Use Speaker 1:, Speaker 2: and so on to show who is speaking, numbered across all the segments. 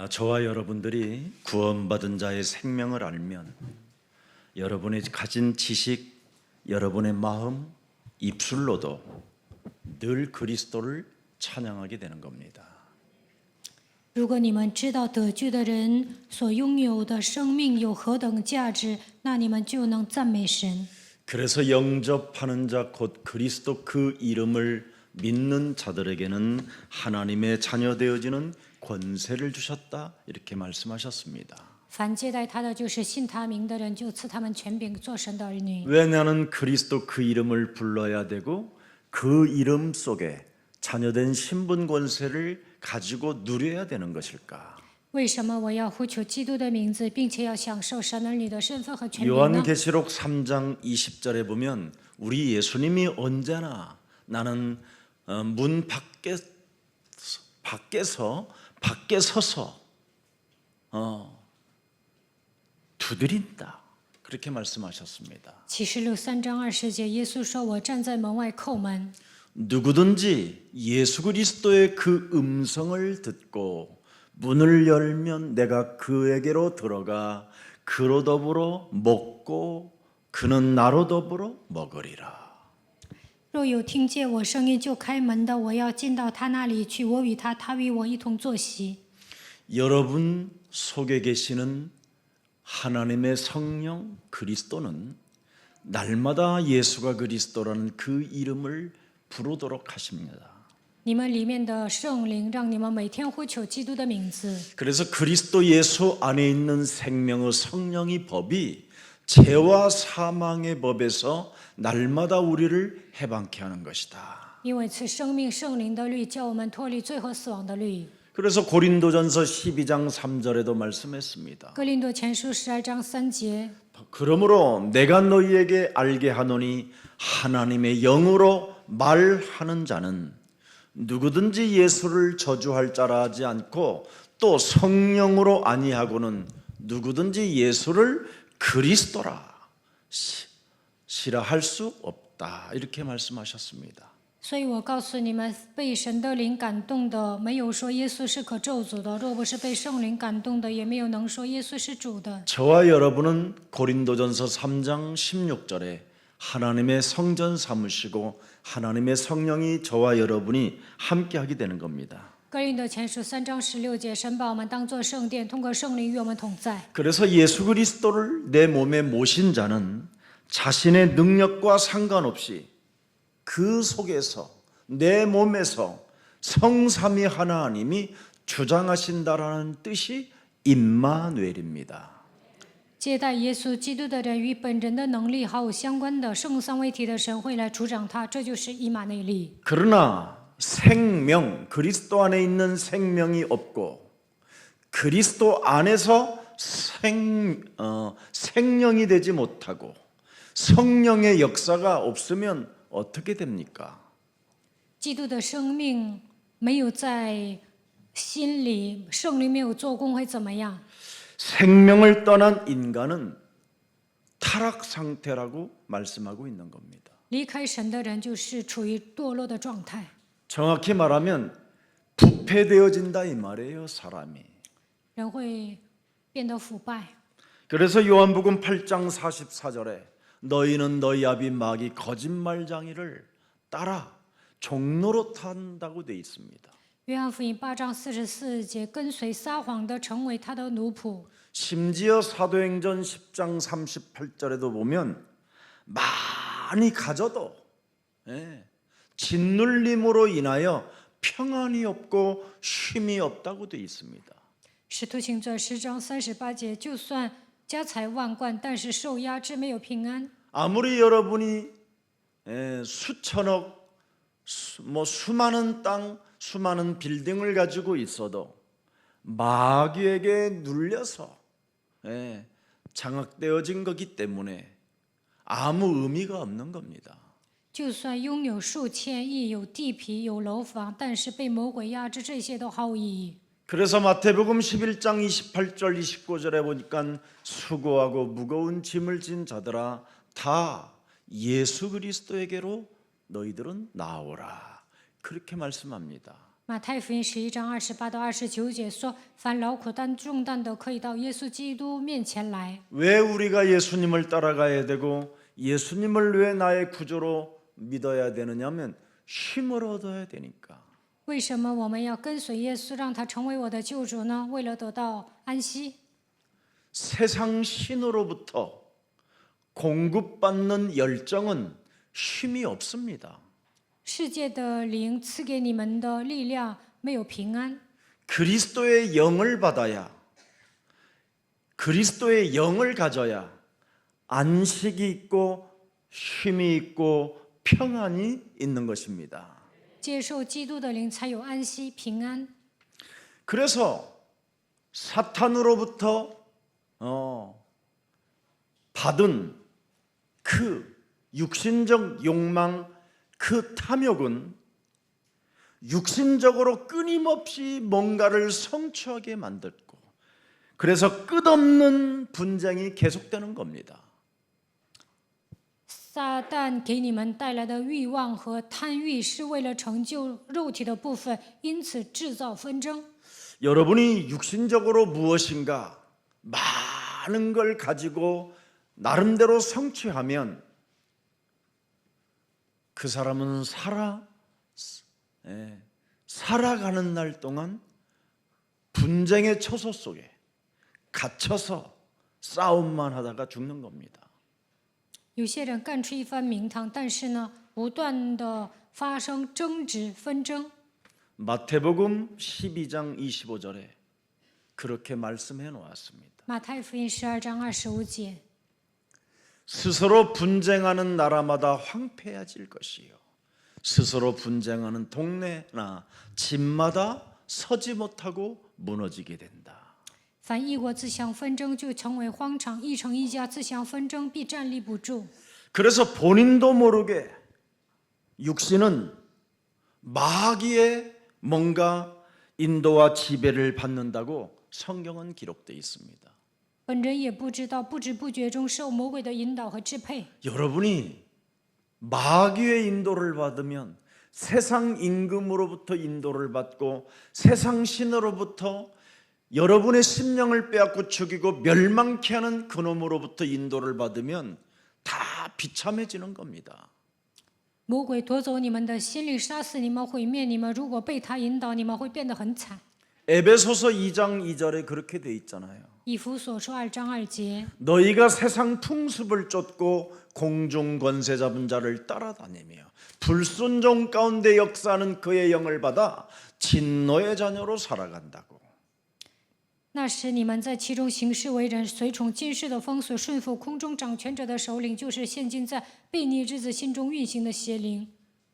Speaker 1: 저와 여러분들이 구원받은 자의 생명을 알면 여러분이 가진 지식, 여러분의 마음, 입술로도 늘 그리스도를 찬양하게 되는 겁니다.
Speaker 2: 如果你们知道得救的人所拥有的生命有何等价值，那你们就能赞美神。
Speaker 1: 그래서 영접하는 자 곧 그리스도 그 이름을 믿는 자들에게는 하나님의 자녀 되어지는 권세를 주셨다 이렇게 말씀하셨습니다.
Speaker 2: 凡接待他的，就是信他名的人，就赐他们权柄做神的儿女。
Speaker 1: 왜 나는 그리스도 그 이름을 불러야 되고 그 이름 속에 자녀된 신분 권세를 가지고 누려야 되는 것일까?
Speaker 2: 为什么我要呼求基督的名字，并且要享受神儿女的身份和权柄呢？
Speaker 1: 요한계시록 3장 20절에 보면 우리 예수님이 언제나 나는 문 밖에 서서 두드린다 그렇게 말씀하셨습니다.
Speaker 2: 启示录3章20节，耶稣说：“我站在门外叩门，
Speaker 1: 누구든지 예수 그리스도의 그 음성을 듣고 문을 열면 내가 그에게로 들어가 그로 더불어 먹고 그는 나로 더불어 먹으리라.
Speaker 2: 若有听见我声音就开门的，我要进到他那里去，我与他，他与我一同坐席。”
Speaker 1: 여러분 속에 계시는 하나님의 성령 그리스도는 날마다 예수가 그리스도라는 그 이름을 부르도록 하십니다.
Speaker 2: 你们里面的圣灵让你们每天呼求基督的名字。
Speaker 1: 그래서 그리스도 예수 안에 있는 생명의 성령의 법이 죄와 사망의 법에서 날마다 우리를 해방케 하는 것이다.
Speaker 2: 因为赐生命圣灵的律，叫我们脱离罪和死亡的律。
Speaker 1: 그래서 고린도전서 12장 3절에도 말씀했습니다.
Speaker 2: 哥林多前书12章3节，
Speaker 1: 그러므로 내가 너희에게 알게 하노니 하나님의 영으로 말하는 자는 누구든지 예수를 저주할 자라 하지 않고 또 성령으로 아니하고는 누구든지 예수를 그리스도라 시라할 수 없다 이렇게 말씀하셨습니다.
Speaker 2: 所以我告诉你们，被神的灵感动的，没有说耶稣是可咒诅的；若不是被圣灵感动的，也没有能说耶稣是主的。
Speaker 1: 저와 여러분은 고린도전서 3장 16절에 하나님의 성전 삼으시고 하나님의 성령이 저와 여러분이 함께 하게 되는 겁니다.
Speaker 2: 哥林多前书3章16节，神把我们当作圣殿，通过圣灵与我们同在。
Speaker 1: 그래서 예수 그리스도를 내 몸에 모신 자는 자신의 능력과 상관없이 그 속에서 내 몸에서 성삼위 하나님이 주장하신다라는 뜻이 임마누엘입니다.
Speaker 2: 接待耶稣基督的人与本人的能力毫无相关的圣三位一体的神会来主掌他，这就是以马内利。
Speaker 1: 그러나 생명, 그리스도 안에 있는 생명이 없고 그리스도 안에서 생령이 되지 못하고 성령의 역사가 없으면 어떻게 됩니까?
Speaker 2: 基督的生命没有在心里，圣灵没有做工，会怎么样？
Speaker 1: 생명을 떠난 인간은 타락 상태라고 말씀하고 있는 겁니다.
Speaker 2: 离开神的人就是处于堕落的状态，
Speaker 1: 정확히 말하면 부패되어진다 이 말이에요, 사람이.
Speaker 2: 人会变得腐败。
Speaker 1: 그래서 요한복음 8장 44절에 너희는 너희 아비 마귀 거짓말장이를 따라 종로로 탄다고 돼 있습니다.
Speaker 2: 约翰福音8章44节，跟随撒谎的成为他的奴仆。
Speaker 1: 심지어 사도행전 10장 38절에도 보면 많이 가져도 짓눌림으로 인하여 평안이 없고 쉼이 없다고 돼 있습니다.
Speaker 2: 使徒行传10章38节，就算家财万贯，但是受压制，没有平安。
Speaker 1: 아무리 여러분이 수천억, 수많은 땅, 수많은 빌딩을 가지고 있어도 마귀에게 눌려서 장악되어진 거기 때문에 아무 의미가 없는 겁니다.
Speaker 2: 就算拥有数千亿，有地皮，有楼房，但是被魔鬼压制，这些都毫无意义。
Speaker 1: 그래서 마태복음 11장 28절 29절에 보니까 수고하고 무거운 짐을 진 자들아 다 예수 그리스도에게로 너희들은 나오라 그렇게 말씀합니다.
Speaker 2: 马太福音11章28到29节说：“凡劳苦担重担的，可以到耶稣基督面前来。
Speaker 1: 왜 우리가 예수님을 따라가야 되고 예수님을 왜 나의 구조로 믿어야 되느냐면 쉼을 얻어야 되니까.
Speaker 2: 为什么我们要跟随耶稣，让他成为我的救主呢？为了得到安息。
Speaker 1: 세상 신으로부터 공급받는 열정은 쉼이 없습니다.
Speaker 2: 世界的灵赐给你们的力量没有平安，
Speaker 1: 그리스도의 영을 받아야, 그리스도의 영을 가져야 안식이 있고 쉼이 있고 평안이 있는 것입니다.
Speaker 2: 接受基督的灵才有安息平安。
Speaker 1: 그래서 사탄으로부터 받은 그 육신적 욕망, 그 탐욕은 육신적으로 끊임없이 뭔가를 성취하게 만들고, 그래서 끝없는 분쟁이 계속되는 겁니다.
Speaker 2: 撒旦给你们带来的欲望和贪欲，是为了成就肉体的部分，因此制造纷争。
Speaker 1: 여러분이 육신적으로 무엇인가 많은 걸 가지고 나름대로 성취하면 그 사람은 살아가는 날 동안 분쟁의 처소 속에 갇혀서 싸움만 하다가 죽는 겁니다.
Speaker 2: 有些人干出一番名堂，但是呢，不断的发生争执纷争。
Speaker 1: 마태복음 12장 25절에 그렇게 말씀해 놓았습니다.
Speaker 2: 马太福音12章25节，
Speaker 1: 스스로 분쟁하는 나라마다 황폐해질 것이요, 스스로 분쟁하는 동네나 집마다 서지 못하고 무너지게 된다.
Speaker 2: 凡一国自相纷争，就成为荒场；一城一家自相纷争，必站立不住。
Speaker 1: 그래서 본인도 모르게 육신은 마귀의 뭔가 인도와 지배를 받는다고 성경은 기록되어 있습니다.
Speaker 2: 本人也不知道，不知不觉中受魔鬼的引导和支配。
Speaker 1: 여러분이 마귀의 인도를 받으면 세상 임금으로부터 인도를 받고 세상 신으로부터 여러분의 심령을 빼앗고 죽이고 멸망케 하는 그놈으로부터 인도를 받으면 다 비참해지는 겁니다.
Speaker 2: 魔鬼夺走你们的心灵，杀死你们，毁灭你们。如果被他引导，你们会变得很惨。
Speaker 1: 에베소서 2장 2절에 그렇게 돼 있잖아요.
Speaker 2: 以弗所书2章2节，
Speaker 1: 너희가 세상 풍습을 쫓고 공중 권세 잡은 자를 따라다니며 불순종 가운데 역사하는 그의 영을 받아 진노의 자녀로 살아간다고.
Speaker 2: 那时你们在其中行事为人，随从今世的风俗，顺服空中掌权者的首领，就是现今在悖逆之子心中运行的邪灵。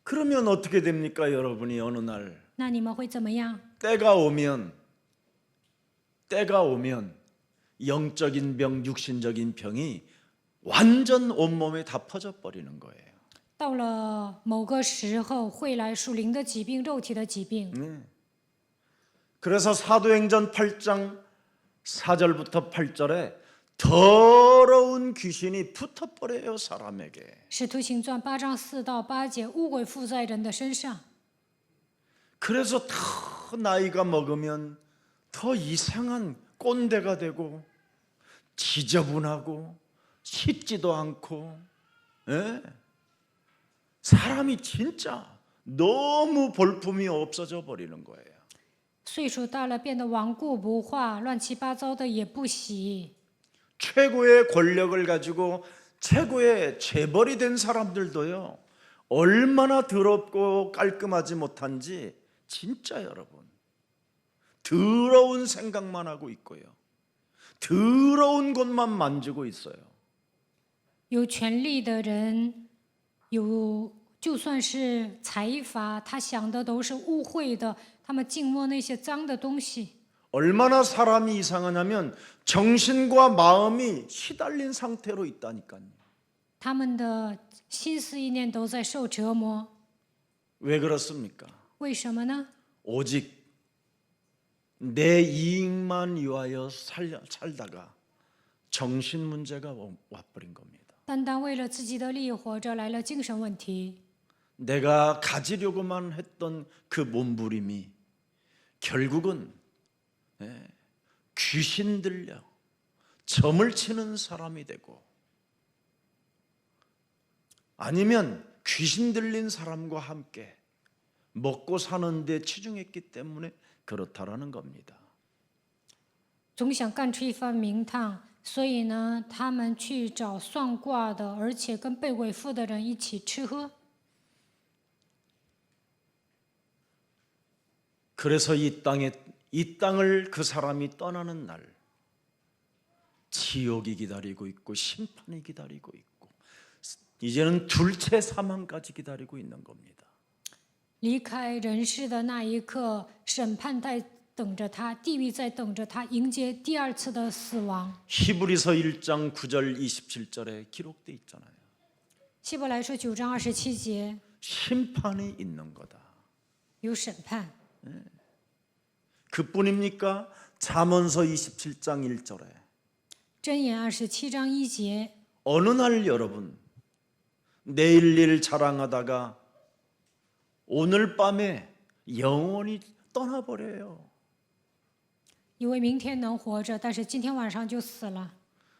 Speaker 1: 그러면 어떻게 됩니까, 여러분이 어느 날
Speaker 2: 那你们会怎么样？
Speaker 1: 때가 오면 영적인 병, 육신적인 병이 완전 온몸에 다 퍼져 버리는 거예요.
Speaker 2: 到了某个时候，会来属灵的疾病、肉体的疾病。
Speaker 1: 그래서 사도행전 8장 4절부터 8절에 더러운 귀신이 붙어버려요, 사람에게.
Speaker 2: 使徒行传8章4到8节，污鬼附在人的身上。
Speaker 1: 그래서 더 나이가 먹으면 더 이상한 꼰대가 되고 지저분하고 씻지도 않고, 사람이 진짜 너무 볼품이 없어져 버리는 거예요.
Speaker 2: 岁数大了，变得顽固不化，乱七八糟的也不喜。
Speaker 1: 최고의 권력을 가지고 최고의 재벌이 된 사람들도요, 얼마나 더럽고 깔끔하지 못한지 진짜 여러분 더러운 생각만 하고 있고요, 더러운 곳만 만지고 있어요.
Speaker 2: 有权力的人，就算是财阀，他想的都是污秽的，他们静默那些脏的东西。
Speaker 1: 얼마나 사람이 이상하냐면 정신과 마음이 시달린 상태로 있다니까요.
Speaker 2: 他们的心思意念都在受折磨，
Speaker 1: 왜 그렇습니까?
Speaker 2: 为什么呢？
Speaker 1: 오직 내 이익만 위하여 살다가 정신 문제가 와버린 겁니다.
Speaker 2: 单单为了自己的利益活着，来了精神问题。
Speaker 1: 내가 가지려고만 했던 그 몸부림이 결국은 귀신 들려 점을 치는 사람이 되고, 아니면 귀신 들린 사람과 함께 먹고 사는 데 치중했기 때문에 그렇다라는 겁니다.
Speaker 2: 总想干出一番名堂，所以呢，他们去找算卦的，而且跟被鬼附的人一起吃喝。
Speaker 1: 그래서 이 땅을 그 사람이 떠나는 날 지옥이 기다리고 있고 심판이 기다리고 있고 이제는 둘째 사망까지 기다리고 있는 겁니다.
Speaker 2: 离开人世的那一刻，审判在等着他，地狱在等着他，迎接第二次的死亡。
Speaker 1: 히브리서 1장 9절 27절에 기록돼 있잖아요.
Speaker 2: 希伯来书9章27节
Speaker 1: 심판이 있는 거다.
Speaker 2: 有审判。
Speaker 1: 그뿐입니까? 잠언서 27장 1절에
Speaker 2: 箴言27章1节，
Speaker 1: 어느 날 여러분 내일 일 자랑하다가 오늘 밤에 영원히 떠나버려요.
Speaker 2: 以为明天能活着，但是今天晚上就死了。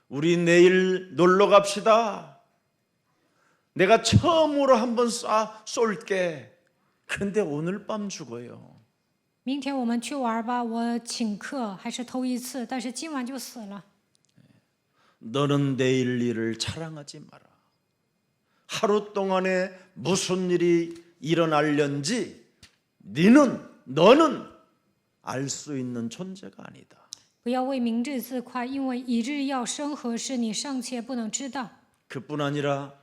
Speaker 1: 우리 내일 놀러 갑시다. 내가 처음으로 한번 쏠게. 근데 오늘 밤 죽어요.
Speaker 2: 明天我们去玩吧，我请客，还是头一次，但是今晚就死了。
Speaker 1: 너는 내일 일을 자랑하지 마라. 하루 동안에 무슨 일이 일어날련지 너는 알 수 있는 존재가 아니다.
Speaker 2: 不要为明日自夸，因为一日要生何事，你尚且不能知道。
Speaker 1: 그뿐 아니라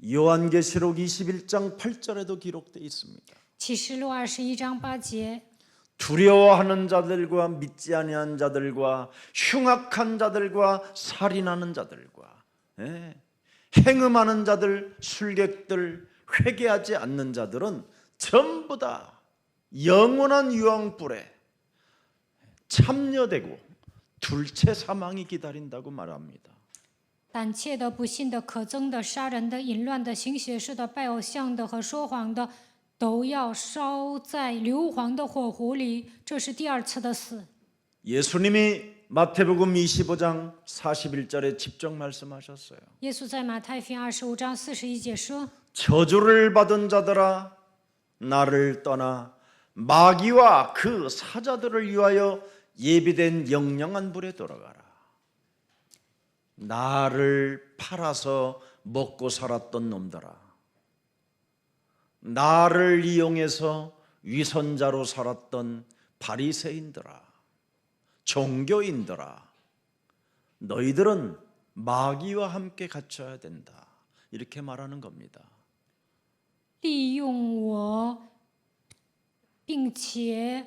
Speaker 1: 요한계시록 21장 8절에도 기록되어 있습니다.
Speaker 2: 启示录21章8节，
Speaker 1: 두려워하는 자들과 믿지 아니한 자들과 흉악한 자들과 살인하는 자들과 행음하는 자들, 술객들, 회개하지 않는 자들은 전부 다 영원한 유황불에 참여되고 둘째 사망이 기다린다고 말합니다.
Speaker 2: 胆怯的、不信的、可憎的、杀人的、淫乱的、行邪术的、拜偶像的和说谎的，都要烧在硫磺的火湖里，这是第二次的死。
Speaker 1: 예수님이 마태복음 25장 41절에 직접 말씀하셨어요.
Speaker 2: 耶稣在马太福音25章41节说：
Speaker 1: 저주를 받은 자들아 나를 떠나 마귀와 그 사자들을 위하여 예비된 영영한 불에 돌아가라. 나를 팔아서 먹고 살았던 놈들아, 나를 이용해서 위선자로 살았던 바리새인들아, 종교인들아, 너희들은 마귀와 함께 갇혀야 된다. 이렇게 말하는 겁니다.
Speaker 2: 利用我，并且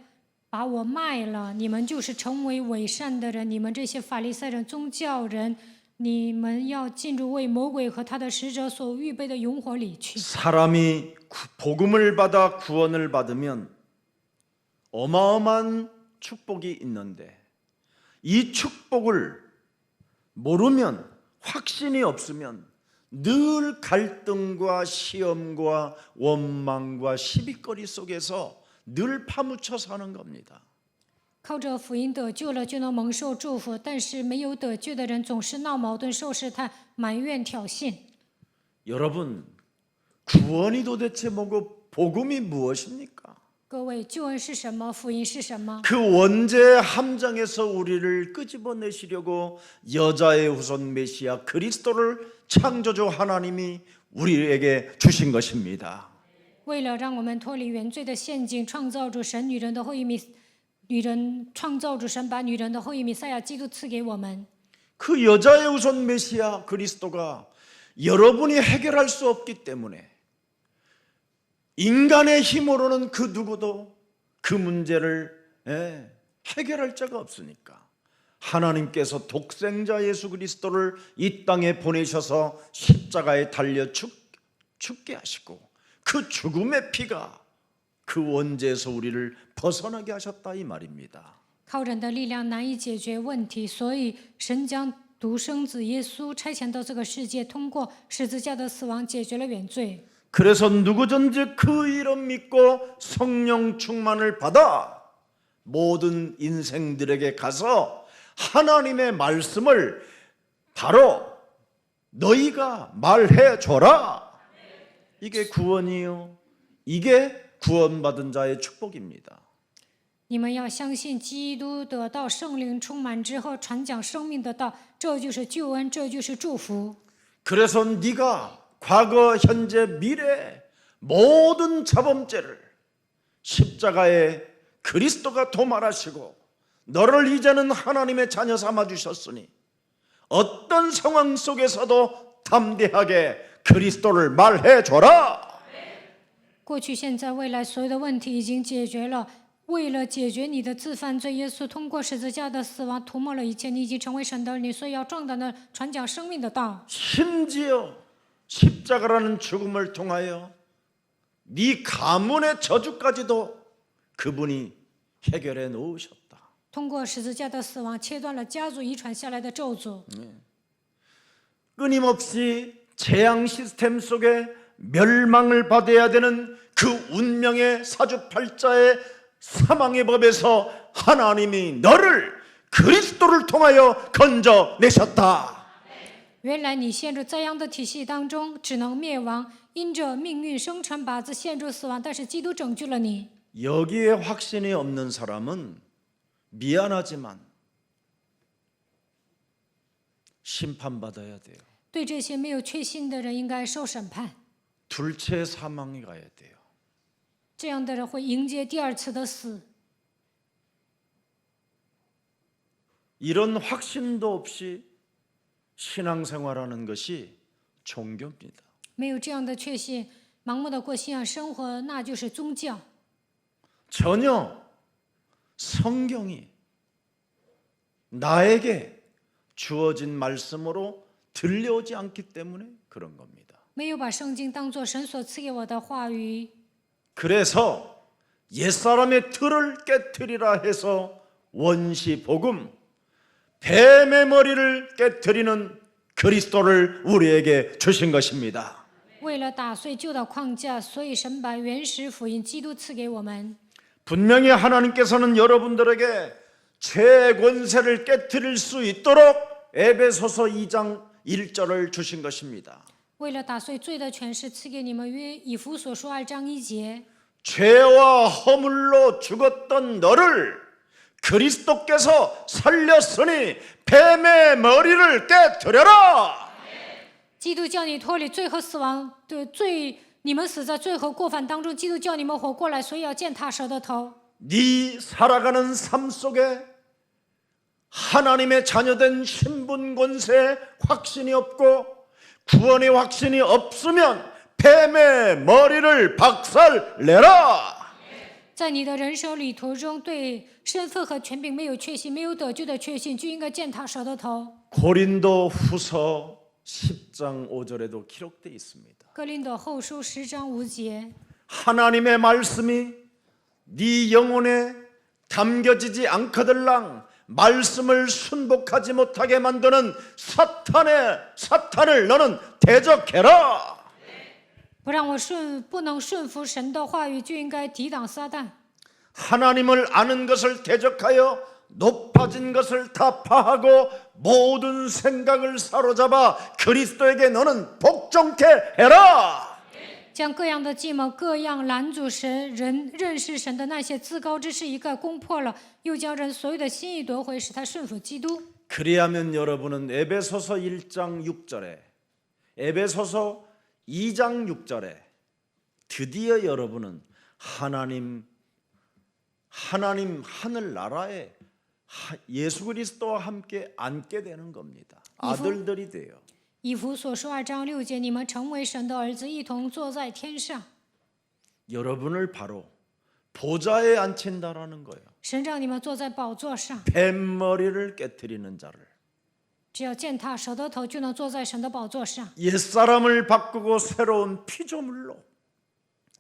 Speaker 2: 把我卖了，你们就是成为伪善的人。你们这些法利赛人、宗教人，你们要进入为魔鬼和他的使者所预备的永火里去。
Speaker 1: 사람이 복음을 받아 구원을 받으면 어마어마한 축복이 있는데 이 축복을 모르면, 확신이 없으면 늘 갈등과 시험과 원망과 시비거리 속에서 늘 파묻혀 사는 겁니다.
Speaker 2: 靠着福音得救了，就能蒙受祝福；但是没有得救的人，总是闹矛盾、受试探、埋怨、挑衅。
Speaker 1: 여러분, 구원이 도대체 뭐고 복음이 무엇입니까?
Speaker 2: 各位，救恩是什么？福音是什么？
Speaker 1: 그 원죄의 함정에서 우리를 끄집어내시려고 여자의 후손 메시아 그리스도를 창조주 하나님이 우리에게 주신 것입니다.
Speaker 2: 为了让我们脱离原罪的陷阱，创造主神女人的后裔创造主神把女人的后裔弥赛亚基督赐给我们。
Speaker 1: 그 여자의 후손 메시아 그리스도가 여러분이 해결할 수 없기 때문에 인간의 힘으로는 그 누구도 그 문제를 해결할 자가 없으니까 하나님께서 독생자 예수 그리스도를 이 땅에 보내셔서 십자가에 달려 죽게 하시고 그 죽음의 피가 그 원죄에서 우리를 벗어나게 하셨다 이 말입니다.
Speaker 2: 靠人的力量难以解决问题，所以神将独生子耶稣差遣到这个世界，通过十字架的死亡解决了原罪。
Speaker 1: 그래서 누구든지 그 이름 믿고 성령 충만을 받아 모든 인생들에게 가서 하나님의 말씀을 바로 너희가 말해줘라. 이게 구원이요. 이게 구원받은 자의 축복입니다.
Speaker 2: 你们要相信基督得到圣灵充满之后传讲生命的道，这就是救恩，这就是祝福。
Speaker 1: 그래서 네가 과거, 현재, 미래 모든 자범죄를 십자가에 그리스도가 도말하시고 너를 이제는 하나님의 자녀 삼아 주셨으니 어떤 상황 속에서도 담대하게 그리스도를 말해줘라.
Speaker 2: 过去、现在、未来所有的问题已经解决了。为了解决你的自犯罪，耶稣通过十字架的死亡涂抹了一切，你已经成为神的儿女，所以要壮胆的传讲生命的道。
Speaker 1: 심지어 십자가라는 죽음을 통하여 네 가문의 저주까지도 그분이 해결해 놓으셨다.
Speaker 2: 通过十字架的死亡，切断了家族遗传下来的咒诅。
Speaker 1: 끊임없이 재앙 시스템 속에 멸망을 받아야 되는 그 운명의 사주팔자의 사망의 법에서 하나님이 너를 그리스도를 통하여 건져내셨다.
Speaker 2: 原来你陷入灾殃的体系当中，只能灭亡，因着命运生辰八字陷入死亡，但是基督拯救了你。
Speaker 1: 여기에 확신이 없는 사람은 미안하지만 심판받아야 돼요.
Speaker 2: 对这些没有确信的人，应该受审判。
Speaker 1: 둘째 사망에 가야 돼요.
Speaker 2: 这样的人会迎接第二次的死。
Speaker 1: 이런 확신도 없이 신앙생활하는 것이 종교입니다.
Speaker 2: 没有这样的确信，盲目的过信仰生活，那就是宗教。
Speaker 1: 전혀 성경이 나에게 주어진 말씀으로 들려오지 않기 때문에 그런 겁니다.
Speaker 2: 没有把圣经当作神所赐给我的话语，
Speaker 1: 그래서 옛사람의 틀을 깨트리라 해서 원시 복음, 뱀의 머리를 깨트리는 그리스도를 우리에게 주신 것입니다.
Speaker 2: 为了打碎旧的框架，所以神把原始福音基督赐给我们。
Speaker 1: 분명히 하나님께서는 여러분들에게 죄의 권세를 깨트릴 수 있도록 에베소서 2장 1절을 주신 것입니다.
Speaker 2: 为了打碎罪的权势，赐给你们约以弗所书2章1节。
Speaker 1: 죄와 허물로 죽었던 너를 그리스도께서 살렸으니 뱀의 머리를 깨트려라.
Speaker 2: 基督叫你脱离罪和死亡的罪，你们死在罪和过犯当中，基督叫你们活过来，所以要践踏蛇的头。
Speaker 1: 네 살아가는 삶 속에 하나님의 자녀된 신분 권세에 확신이 없고 구원의 확신이 없으면 뱀의 머리를 박살내라.
Speaker 2: 在你的人生旅途中，对身份和权柄没有确信，没有得救的确信，就应该践踏蛇的头。
Speaker 1: 고린도 후서 10장 5절에도 기록되어 있습니다.
Speaker 2: 哥林多后书10章5节，
Speaker 1: 하나님의 말씀이 네 영혼에 담겨지지 않거들랑 말씀을 순복하지 못하게 만드는 사탄을 너는 대적해라.
Speaker 2: 不能顺服神的话语，就应该抵挡撒旦。
Speaker 1: 하나님을 아는 것을 대적하여 높아진 것을 타파하고 모든 생각을 사로잡아 그리스도에게 너는 복종케 해라.
Speaker 2: 将各样的计谋、各样拦阻神人认识神的那些自高之事一概攻破了，又将人所有的心意夺回，使他顺服基督。
Speaker 1: 그리하면 여러분은 에베소서 1장 6절에 에베소서 2장 6절에 드디어 여러분은 하나님 하늘나라에 예수 그리스도와 함께 앉게 되는 겁니다. 아들들이 돼요.
Speaker 2: 以弗所书2章6节，你们成为神的儿子，一同坐在天上。
Speaker 1: 여러분을 바로 보좌에 앉힌다라는 거예요.
Speaker 2: 神让你们坐在宝座上，
Speaker 1: 뱀머리를 깨트리는 자를.
Speaker 2: 只要践踏蛇的头，就能坐在神的宝座上。
Speaker 1: 옛사람을 바꾸고 새로운 피조물로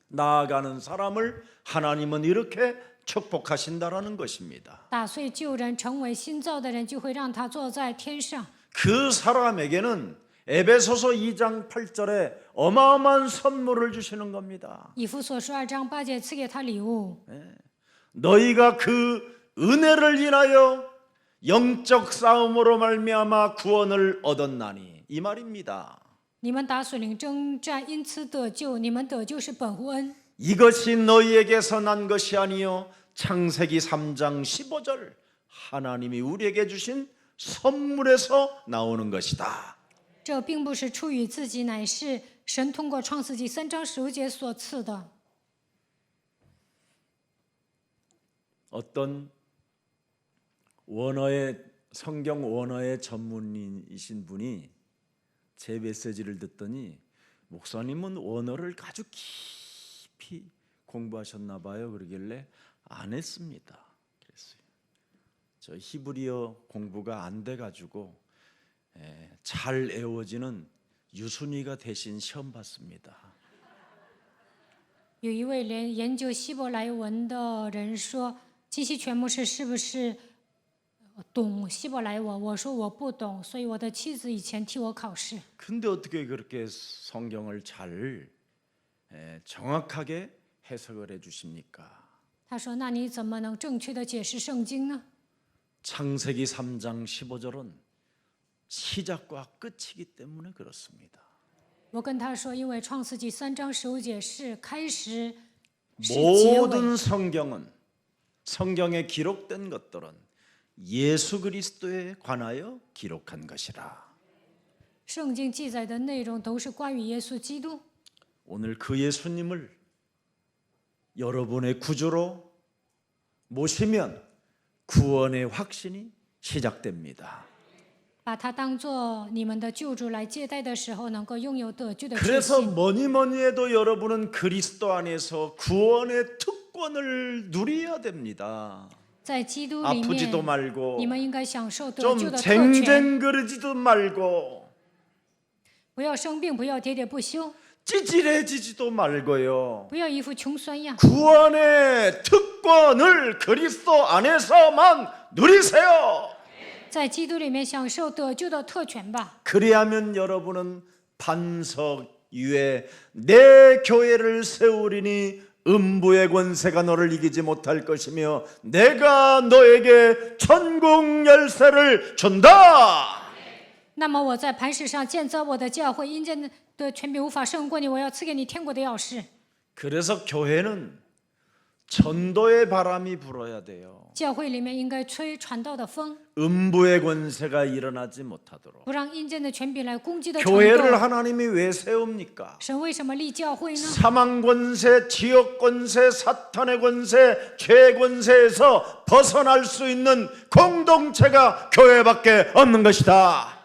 Speaker 1: 나아가는 사람을 하나님은 이렇게 축복하신다라는 것입니다.
Speaker 2: 打碎旧人，成为新造的人，就会让他坐在天上。
Speaker 1: 그 사람에게는 에베소서 2장 8절에 어마어마한 선물을 주시는 겁니다.
Speaker 2: 以弗所书2章8节赐给他礼物，
Speaker 1: 너희가 그 은혜를 인하여 영적 싸움으로 말미암아 구원을 얻었나니 이 말입니다.
Speaker 2: 你们打属灵征战，因此得救。你们得救是本乎恩，
Speaker 1: 이것이 너희에게서 난 것이 아니요 창세기 3장 15절 하나님이 우리에게 주신 선물에서 나오는 것이다.
Speaker 2: 这并不是出于自己，乃是神通过创世纪3章15节所赐的。
Speaker 1: 어떤 원어의 성경 원어의 전문이신 분이 제 메시지를 듣더니 목사님은 원어를 아주 깊이 공부하셨나 봐요. 그러길래 안 했습니다. 그랬어요. 저 히브리어 공부가 안 돼 가지고 잘 외워지는 유순이가 대신 시험 봤습니다.
Speaker 2: 有一位研究希伯来文的人说：“基西全牧师是不是懂希伯来文？”我说我不懂，所以我的妻子以前替我考试。
Speaker 1: 근데 어떻게 그렇게 성경을 잘 정확하게 해석을 해 주십니까?
Speaker 2: 他说：“那你怎么能正确的解释圣经呢？
Speaker 1: 창세기 3장 15절은 시작과 끝이기 때문에 그렇습니다.
Speaker 2: 我跟他说：“因为创世纪3章15节是开始，是结尾。
Speaker 1: 모든 성경은 성경에 기록된 것들은 예수 그리스도에 관하여 기록한 것이라.
Speaker 2: 圣经记载的内容都是关于耶稣基督。
Speaker 1: 오늘 그 예수님을 여러분의 구주로 모시면 구원의 확신이 시작됩니다.
Speaker 2: 把他当作你们的救主来接待的时候，能够拥有得救的确
Speaker 1: 그래서
Speaker 2: 信。
Speaker 1: 뭐니 해도 여러분은 그리스도 안에서 구원의 특권을 누려야 됩니다.
Speaker 2: 在基督里
Speaker 1: 아프지도
Speaker 2: 面，
Speaker 1: 말고
Speaker 2: 你们应该享受得
Speaker 1: 좀
Speaker 2: 救的特权，
Speaker 1: 쟁쟁거리지도 말고
Speaker 2: 不要生病，不要喋喋不休，
Speaker 1: 찌질해지지도 말고요.
Speaker 2: 不要一副穷酸样。
Speaker 1: 구원의 특권을 그리스도 안에서만 누리세요.
Speaker 2: 在基督里面享受得救的特权吧。
Speaker 1: 그리하면 여러분은 반석 위에 내 교회를 세우리니 음부의 권세가 너를 이기지 못할 것이며 내가 너에게 천국 열쇠를 준다.
Speaker 2: 那么我在磐石上建造我的教会，阴间的权柄无法胜过你，我要赐给你天国的钥匙。
Speaker 1: 그래서 교회는 전도의 바람이 불어야 돼요.
Speaker 2: 教会里面应该吹传道的风，
Speaker 1: 음부의 권세가 일어나지 못하도록.
Speaker 2: 不让阴间的权柄来攻击的程
Speaker 1: 교회를
Speaker 2: 度。
Speaker 1: 하나님이 왜 세웁니까?
Speaker 2: 神为什么立教会呢？
Speaker 1: 사망 권세, 지역 권세, 사탄의 권세, 죄 권세에서 벗어날 수 있는 공동체가 교회밖에 없는 것이다.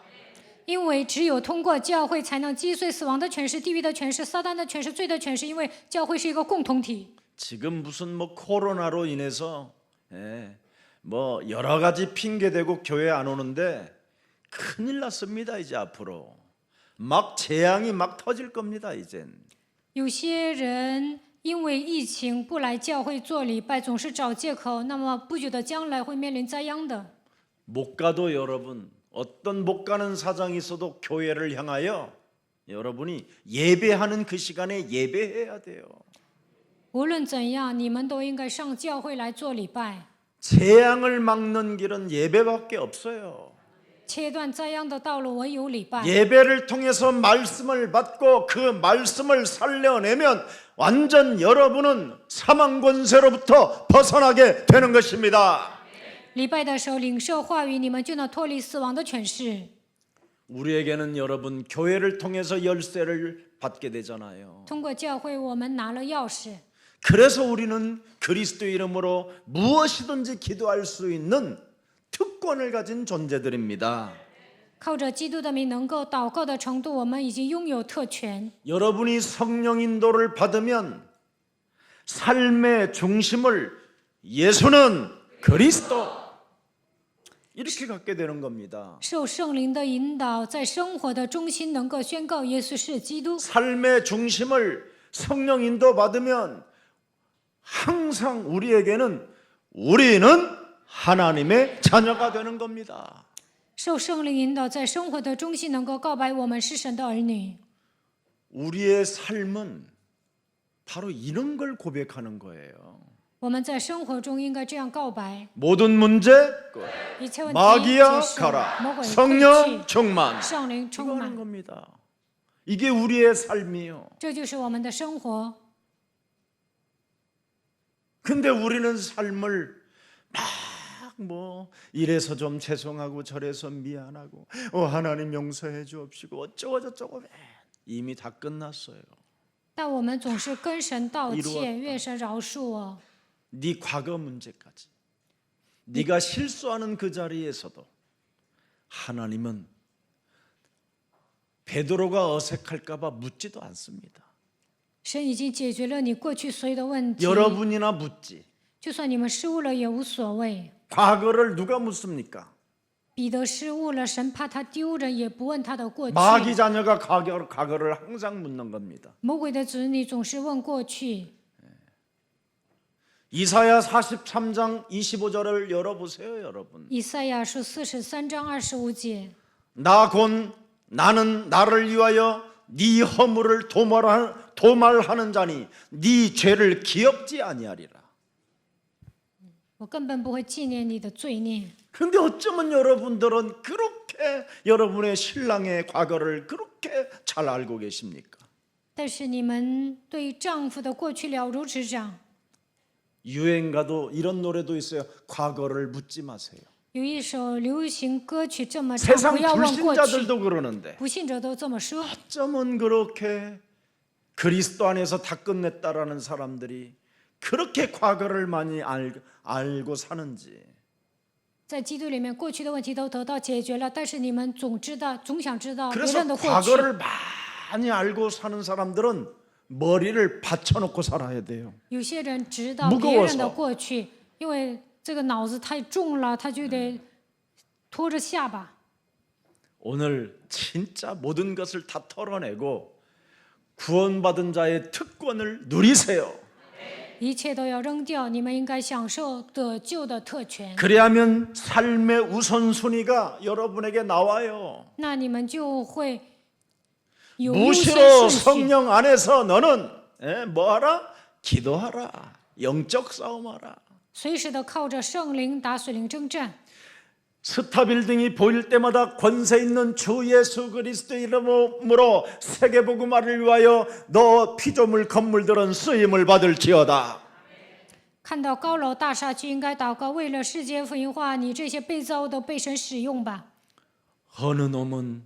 Speaker 2: 因为只有通过教会，才能击碎死亡的权势、地狱的权势、撒旦的权势、罪的权势。因为教会是一个共同体。
Speaker 1: 지금 무슨 코로나로 인해서 뭐 여러 가지 핑계 대고 교회 안 오는데 큰일 났습니다. 이제 앞으로 막 재앙이 막 터질 겁니다. 이젠.
Speaker 2: 有些人因为疫情不来教会做礼拜，总是找借口，那么不久的将来会面临灾殃的。
Speaker 1: 못 가도 여러분 어떤 못 가는 사정이 있어도 교회를 향하여 여러분이 예배하는 그 시간에 예배해야 돼요.
Speaker 2: 无论怎样，你们都应该上教会来做礼拜。
Speaker 1: 재앙을 막는 길은 예배밖에 없어요.
Speaker 2: 切断灾殃的道路唯有礼拜。
Speaker 1: 예배를 통해서 말씀을 받고 그 말씀을 살려내면 완전 여러분은 사망 권세로부터 벗어나게 되는 것입니다.
Speaker 2: 礼拜的时候领受话语，你们就能脱离死亡的权势。
Speaker 1: 우리에게는 여러분 교회를 통해서 열쇠를 받게 되잖아요.
Speaker 2: 通过教会，我们拿了钥匙。
Speaker 1: 그래서 우리는 그리스도 이름으로 무엇이든지 기도할 수 있는 특권을 가진 존재들입니다.
Speaker 2: 靠着基督的名能够祷告的程度，我们已经拥有特权。
Speaker 1: 여러분이 성령 인도를 받으면 삶의 중심을 예수는 그리스도 이렇게 갖게 되는 겁니다.
Speaker 2: 受圣灵的引导，在生活的中心能够宣告耶稣是基督。
Speaker 1: 삶의 중심을 성령 인도 받으면 항상 우리에게는 우리는 하나님의 자녀가 되는 겁니다.
Speaker 2: 受圣灵引导，在生活的中心能够告白我们是神的儿女。
Speaker 1: 우리의 삶은 바로 이런 걸 고백하는 거예요.
Speaker 2: 我们在生活中应该这样告白：
Speaker 1: 모든 문제 끝.
Speaker 2: 一切问题
Speaker 1: 마귀야
Speaker 2: 结束，
Speaker 1: 가라.
Speaker 2: 魔鬼退
Speaker 1: 성령
Speaker 2: 去，
Speaker 1: 충만.
Speaker 2: 圣灵
Speaker 1: 이거
Speaker 2: 充
Speaker 1: 하는
Speaker 2: 满。
Speaker 1: 겁니다. 이게 우리의 삶이요.
Speaker 2: 这就是我们的生活。
Speaker 1: 근데 우리는 삶을 막 뭐 이래서 좀 죄송하고 저래서 미안하고 하나님 용서해 주옵시고 어쩌고 저쩌고 이미 다 끝났어요.
Speaker 2: 但我们总是跟神道
Speaker 1: 이루었다
Speaker 2: 歉，愿神饶恕我。
Speaker 1: 네 과거 문제까지 네가 실수하는 그 자리에서도 하나님은 베드로가 어색할까 봐 묻지도 않습니다.
Speaker 2: 神已经解决了你过去所有的问题，
Speaker 1: 여러분이나 묻지.
Speaker 2: 就算你们失误了也无所谓。
Speaker 1: 과거를 누가 묻습니까?
Speaker 2: 彼得失误了，神怕他丢人，也不问他的过去。
Speaker 1: 마귀 자녀가 과거를 항상 묻는 겁니다.
Speaker 2: 魔鬼的子女总是问过去。
Speaker 1: 이사야 43장 25절을 열어보세요, 여러분.
Speaker 2: 以赛亚书43章25节，
Speaker 1: 나 곧 나는 나를 위하여 네 허물을 도말하는 자니 네 죄를 기억지 아니하리라.
Speaker 2: 我根本不会纪念你的罪孽。
Speaker 1: 근데 어쩌면 여러분들은 그렇게 여러분의 신랑의 과거를 그렇게 잘 알고 계십니까?
Speaker 2: 但是你们对丈夫的过去了如指掌。
Speaker 1: 유행가도 이런 노래도 있어요. 과거를 묻지 마세요.
Speaker 2: 有一首流行歌曲这么唱，
Speaker 1: 세상
Speaker 2: 不要问过去。
Speaker 1: 불신자들도 그러는데
Speaker 2: 不信者都这么说。
Speaker 1: 어쩌면 그렇게 그리스도 안에서 다 끝냈다라는 사람들이 그렇게 과거를 많이 알고 사는지.
Speaker 2: 在基督里面，过去的问题都得到解决了，但是你们总想知道别
Speaker 1: 그래서
Speaker 2: 人的过去。
Speaker 1: 과거를 많이 알고 사는 사람들은 머리를 받쳐놓고 살아야 돼요.
Speaker 2: 有些人知道
Speaker 1: 무거워서
Speaker 2: 别人的过去，因为这个脑子太重了，他就得拖着下巴。
Speaker 1: 오늘 진짜 모든 것을 다 털어내고 구원받은 자의 특권을 누리세요.
Speaker 2: 一切都要扔掉，你们应该享受得救的特权，
Speaker 1: 그래야면 삶의 우선순위가 여러분에게 나와요.
Speaker 2: 那你们就会有优先
Speaker 1: 무시로
Speaker 2: 顺序。
Speaker 1: 성령 안에서 너는 뭐하라? 기도하라. 영적 싸움하라.
Speaker 2: 随时的靠着圣灵打属灵征战。
Speaker 1: 스타빌딩이 보일 때마다 권세 있는 주 예수 그리스도 이름으로 세계복음화를 위하여 너 피조물 건물들은 쓰임을 받을지어다.
Speaker 2: 看到高楼大厦就应该祷告，为了世界福音化，你这些被造都被神使用吧。
Speaker 1: 어느 놈은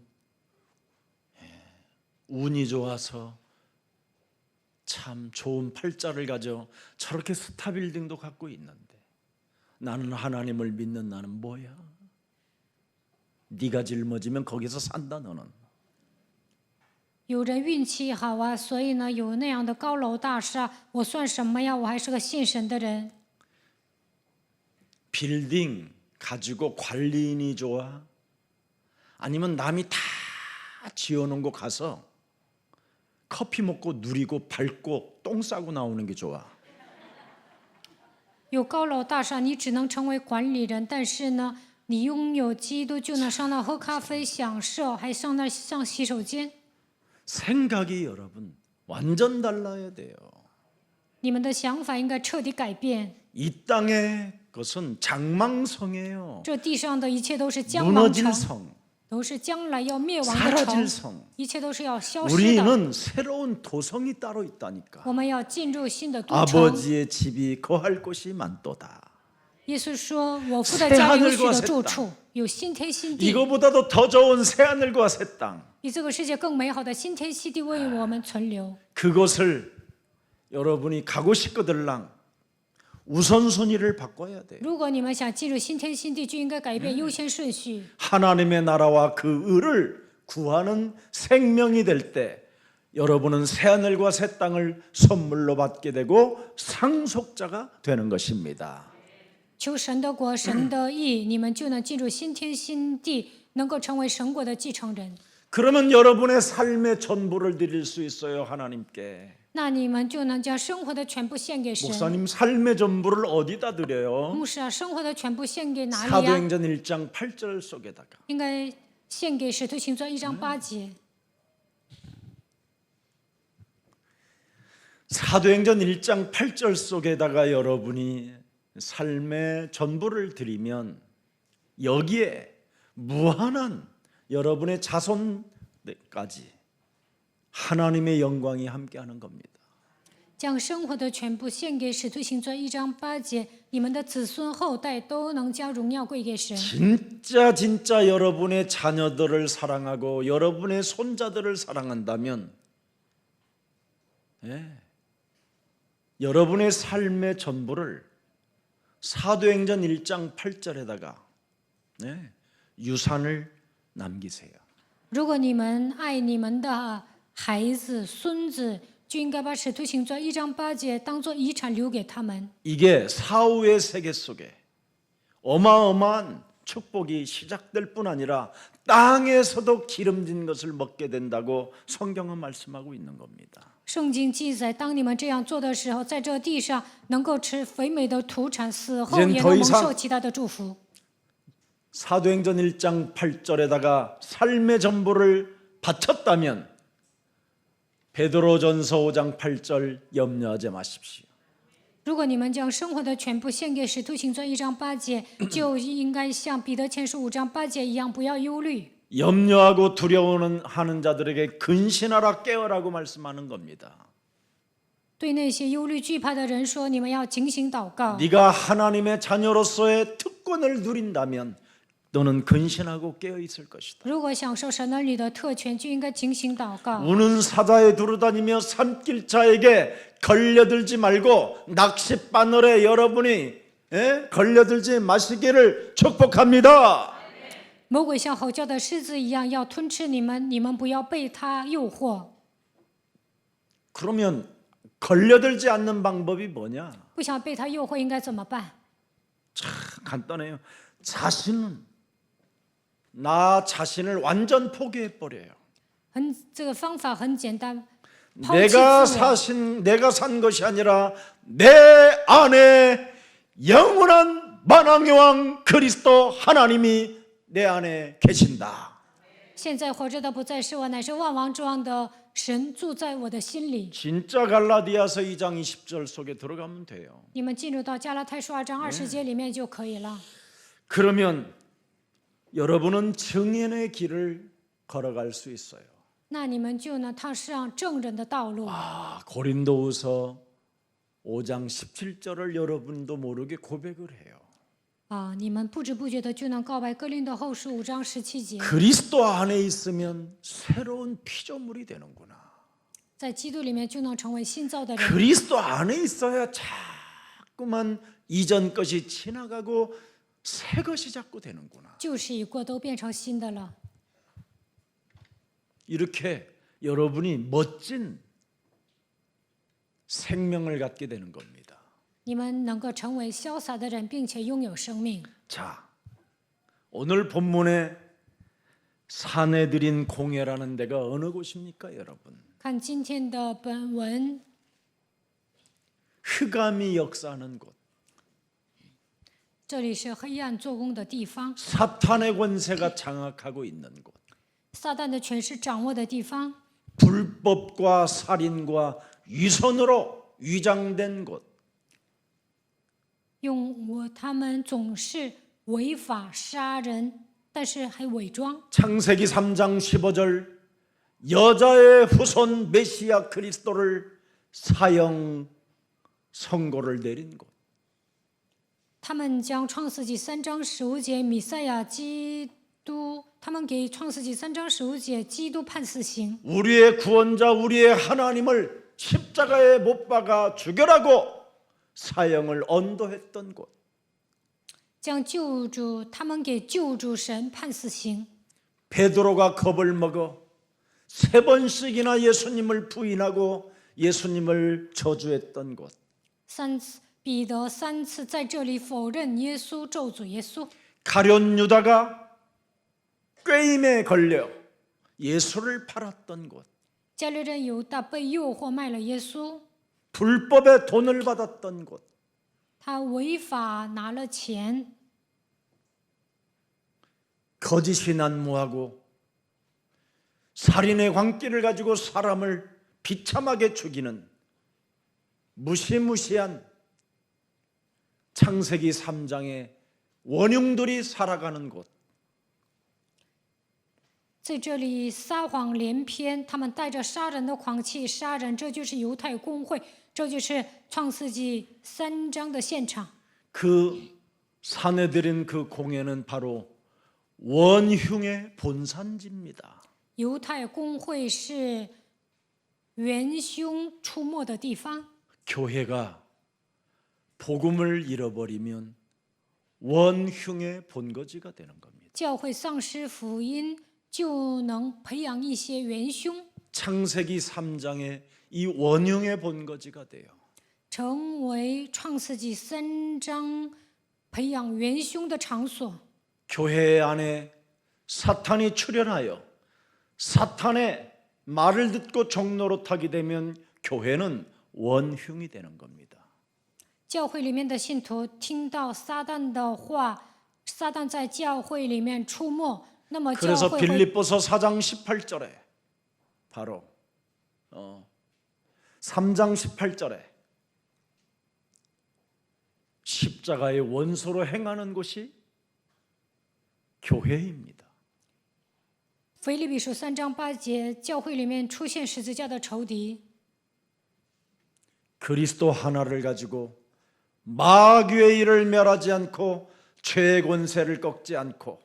Speaker 1: 운이 좋아서 참 좋은 팔자를 가져 저렇게 스타빌딩도 갖고 있는데 나는 하나님을 믿는 나는 뭐야? 네가 짊어지면 거기서 산다 너는.
Speaker 2: 有人运气好啊，所以呢有那样的高楼大厦，我算什么呀？我还是个信神的人。
Speaker 1: 빌딩 가지고 관리인이 좋아? 아니면 남이 다 지어놓은 거 가서 커피 먹고 누리고 밟고 똥 싸고 나오는 게 좋아?
Speaker 2: 有高楼大厦，你只能成为管理人，但是呢，你拥有基督就能上那喝咖啡享受，还上那上洗手间。
Speaker 1: 생각이 여러분 완전 달라야 돼요.
Speaker 2: 你们的想法应该彻底改变。
Speaker 1: 이 땅의 것은 장망성이에요.
Speaker 2: 这地上的一切都是将亡
Speaker 1: 무너질
Speaker 2: 城，
Speaker 1: 성,
Speaker 2: 都是将来要灭亡的城
Speaker 1: 사라질 ， 성.
Speaker 2: 一切都是要消失的。
Speaker 1: 우리는 새로운 도성이 따로 있다니까.
Speaker 2: 我们要进入新的都城。
Speaker 1: 아버지의 집이 거할 곳이 많도다.
Speaker 2: 耶稣说：“我父的家里有许多住处，有新天新地，
Speaker 1: 이거보다도 더 좋은 새하늘과 새 땅.
Speaker 2: 比这个世界更美好的新天新地为我们存留。
Speaker 1: 그것을 여러분이 가고 싶거들랑 우선순위를 바꿔야 돼요.
Speaker 2: 如果你们想进入新天新地，就应该改变优先顺序。
Speaker 1: 하나님의 나라와 그 의를 구하는 생명이 될 때 여러분은 새하늘과 새 땅을 선물로 받게 되고 상속자가 되는 것입니다.
Speaker 2: 求神的国、神的义，你们就能进入新天新地，能够成为神国的继承人。
Speaker 1: 그러면 여러분의 삶의 전부를 드릴 수 있어요, 하나님께.
Speaker 2: 那你们就能将生活的全部献给神。
Speaker 1: 목사님 삶의 전부를 어디다 드려요?
Speaker 2: 牧师啊，生活的全部献给哪里呀？
Speaker 1: 사도행전 1장 8절 속에다가
Speaker 2: 应该献给使徒行传1章8节。
Speaker 1: 사도행전 1장 8절 속에다가 여러분이 삶의 전부를 드리면 여기에 무한한 여러분의 자손까지 하나님의 영광이 함께하는 겁니다.
Speaker 2: 将生活的全部献给使徒行传1章8节，你们的子孙后代都能将荣耀归给神。
Speaker 1: 진짜 여러분의 자녀들을 사랑하고 여러분의 손자들을 사랑한다면 여러분의 삶의 전부를 사도행전 1장 8절에다가 유산을 남기세요.
Speaker 2: 如果你们爱你们的孩子、孙子，就应该把使徒行传1章8节当作遗产留给他们。
Speaker 1: 이게 사후의 세계 속에 어마어마한 축복이 시작될 뿐 아니라 땅에서도 기름진 것을 먹게 된다고 성경은 말씀하고 있는 겁니다.
Speaker 2: 圣经记载，当你们这样做的时候，在这地上能够吃肥美的土产，死后
Speaker 1: 이젠
Speaker 2: 也
Speaker 1: 더
Speaker 2: 能蒙
Speaker 1: 이상
Speaker 2: 受其他的祝福。
Speaker 1: 사도행전 1장 8절에다가 삶의 전부를 바쳤다면 베드로전서 5장 8절 염려하지 마십시오.
Speaker 2: 如果你们将生活的全部献给使徒行传1章8节，就应该像彼得前书5章8节一样，不要忧虑。
Speaker 1: 염려하고 두려워하는 자들에게 근신하라 깨어라고 말씀하는 겁니다.
Speaker 2: 对那些忧虑惧怕的人说：“你们要警醒祷告。
Speaker 1: 네가 하나님의 자녀로서의 특권을 누린다면 너는 근신하고 깨어 있을 것이다.
Speaker 2: 如果享受神儿女的特权，就应该警醒祷告。
Speaker 1: 우는 사자에 두루다니며 산길자에게 걸려들지 말고 낚싯바늘에 여러분이 걸려들지 마시기를 축복합니다.
Speaker 2: 魔鬼像吼叫的狮子一样，要吞吃你们，你们不要被他诱惑。
Speaker 1: 그러면 걸려들지 않는 방법이 뭐냐?
Speaker 2: 不想被他诱惑，应该怎么办？
Speaker 1: 참 간단해요. 나 자신을 완전 포기해 버려요.
Speaker 2: 这个方法很简单，抛弃自我。
Speaker 1: 내가 산 것이 아니라 내 안에 영원한 만왕의 왕 그리스도 하나님이 내 안에 계신다.
Speaker 2: 现在活着的不再是我，乃是万王之王的神住在我的心里。
Speaker 1: 진짜 갈라디아서 2장 20절 속에 들어가면 돼요.
Speaker 2: 你们进入到加拉太书2章20节里面就可以了。
Speaker 1: 그러면 여러분은 증인의 길을 걸어갈 수 있어요.
Speaker 2: 那你们就能踏上正人的道路。
Speaker 1: 고린도후서 5장 17절을 여러분도 모르게 고백을 해요.
Speaker 2: 你们不知不觉的就能告白哥林多后书5章17节。
Speaker 1: 그리스도 안에 있으면 새로운 피조물이 되는구나.
Speaker 2: 在基督里面就能成为新造的人。
Speaker 1: 그리스도 안에 있어야 자꾸만 이전 것이 지나가고 새 것이 자꾸 되는구나.
Speaker 2: 旧事已过，都变成新的了。
Speaker 1: 이렇게 여러분이 멋진 생명을 갖게 되는 겁니다.
Speaker 2: 你们能够成为潇洒的人，并且拥有生命。
Speaker 1: 자, 오늘 본문에 산에 들인 공회라는 데가 어느 곳입니까, 여러분?
Speaker 2: 看今天的本文，
Speaker 1: 흑암이 역사하는 곳,
Speaker 2: 这里是黑暗做工的地方，
Speaker 1: 사탄의 권세가 장악하고 있는 곳,
Speaker 2: 撒旦的权势掌握的地方，
Speaker 1: 불법과 살인과 위선으로 위장된 곳,
Speaker 2: 他们总是违法杀人，但是还伪装。
Speaker 1: 창세기 3장 15절 여자의 후손 메시아 그리스도를 사형 선고를 내린 곳,
Speaker 2: 他们将创世纪3章15节弥赛亚基督，他们给创世纪3章15节基督判死刑。
Speaker 1: 우리의 구원자 우리의 하나님을 십자가에 못 박아 죽여라고 사형을 언도했던 곳,
Speaker 2: 将救主，他们给救主神判死刑。
Speaker 1: 베드로가 겁을 먹어 3번씩이나 예수님을 부인하고 예수님을 저주했던 곳,
Speaker 2: 彼得3次在这里否认耶稣，咒诅耶稣。
Speaker 1: 가룟 유다가 꾀임에 걸려 예수를 팔았던 곳,
Speaker 2: 加略人犹大被诱惑卖了耶稣，
Speaker 1: 불법의 돈을 받았던 곳,
Speaker 2: 他违法拿了钱，
Speaker 1: 거짓이 난무하고 살인의 광기를 가지고 사람을 비참하게 죽이는 무시무시한 창세기 3장의 원흉들이 살아가는 곳,
Speaker 2: 在这里撒谎连篇，他们带着杀人的狂气杀人，这就是犹太公会，这就是创世纪3章的现场。
Speaker 1: 그 사내들인 그 공회는 바로 원흉의 본산지입니다.
Speaker 2: 犹太公会是元凶出没的地方。
Speaker 1: 교회가 복음을 잃어버리면 원흉의 본거지가 되는 겁니다.
Speaker 2: 教会丧失福音，就能培养一些元凶，
Speaker 1: 창세기 3장의 이 원흉의 본거지가 돼요.
Speaker 2: 成为创世纪3章培养元凶的场所。
Speaker 1: 교회 안에 사탄이 출현하여 사탄의 말을 듣고 종노릇하게 되면 교회는 원흉이 되는 겁니다.
Speaker 2: 教会里面的信徒听到撒旦的话，撒旦在教会里面出没，那么教
Speaker 1: 그래서
Speaker 2: 会会
Speaker 1: 빌립보서 4장 18절에 바로 3장 18절에 십자가의 원소로 행하는 곳이 교회입니다.
Speaker 2: 腓立比书3章8节，教会里面出现十字架的仇敌，
Speaker 1: 그리스도 하나를 가지고 마귀의 일을 멸하지 않고 죄의 권세를 꺾지 않고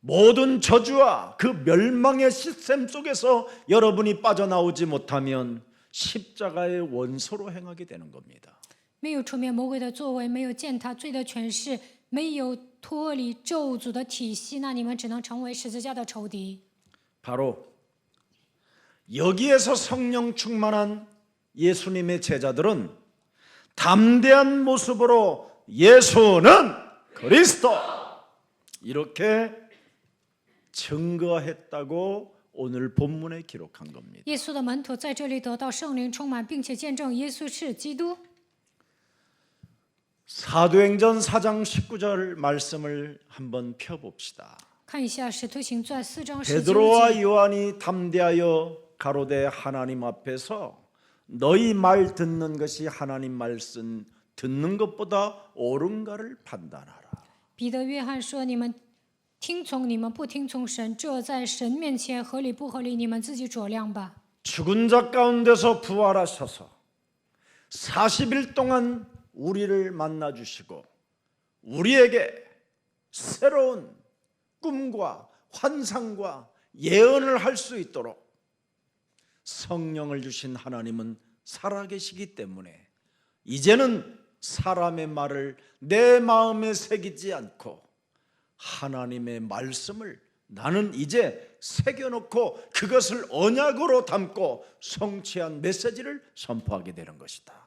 Speaker 1: 모든 저주와 그 멸망의 시스템 속에서 여러분이 빠져나오지 못하면 십자가의 원소로 행하게 되는 겁니다.
Speaker 2: 没有出灭魔鬼的作为，没有践踏罪的权势，没有脱离咒诅的体系，那你们只能成为十字架的仇敌。
Speaker 1: 바로 여기에서 성령 충만한 예수님의 제자들은 담대한 모습으로 예수는 그리스도 이렇게 증거했다고 오늘 본문에 기록한 겁니다.
Speaker 2: 耶稣的门徒在这里得到圣灵充满，并且见证耶稣是基督。
Speaker 1: 사도행전 4장 19절 말씀을 한번 펴봅시다.
Speaker 2: 看一下《使徒行传》4章19
Speaker 1: 베드로와
Speaker 2: 节。
Speaker 1: 요한이 담대하여 가로되 하나님 앞에서 너희 말 듣는 것이 하나님 말씀 듣는 것보다 옳은가를 판단하라.
Speaker 2: 彼得、约翰说：“你们听从，你们不听从神，这在神面前合理不合理？你们自己酌量吧。”
Speaker 1: 죽은 자 가운데서 부활하셔서 40일 동안 우리를 만나 주시고 우리에게 새로운 꿈과 환상과 예언을 할 수 있도록 성령을 주신 하나님은 살아계시기 때문에 이제는 사람의 말을 내 마음에 새기지 않고 하나님의 말씀을 나는 이제 새겨놓고 그것을 언약으로 담고 성취한 메시지를 선포하게 되는 것이다.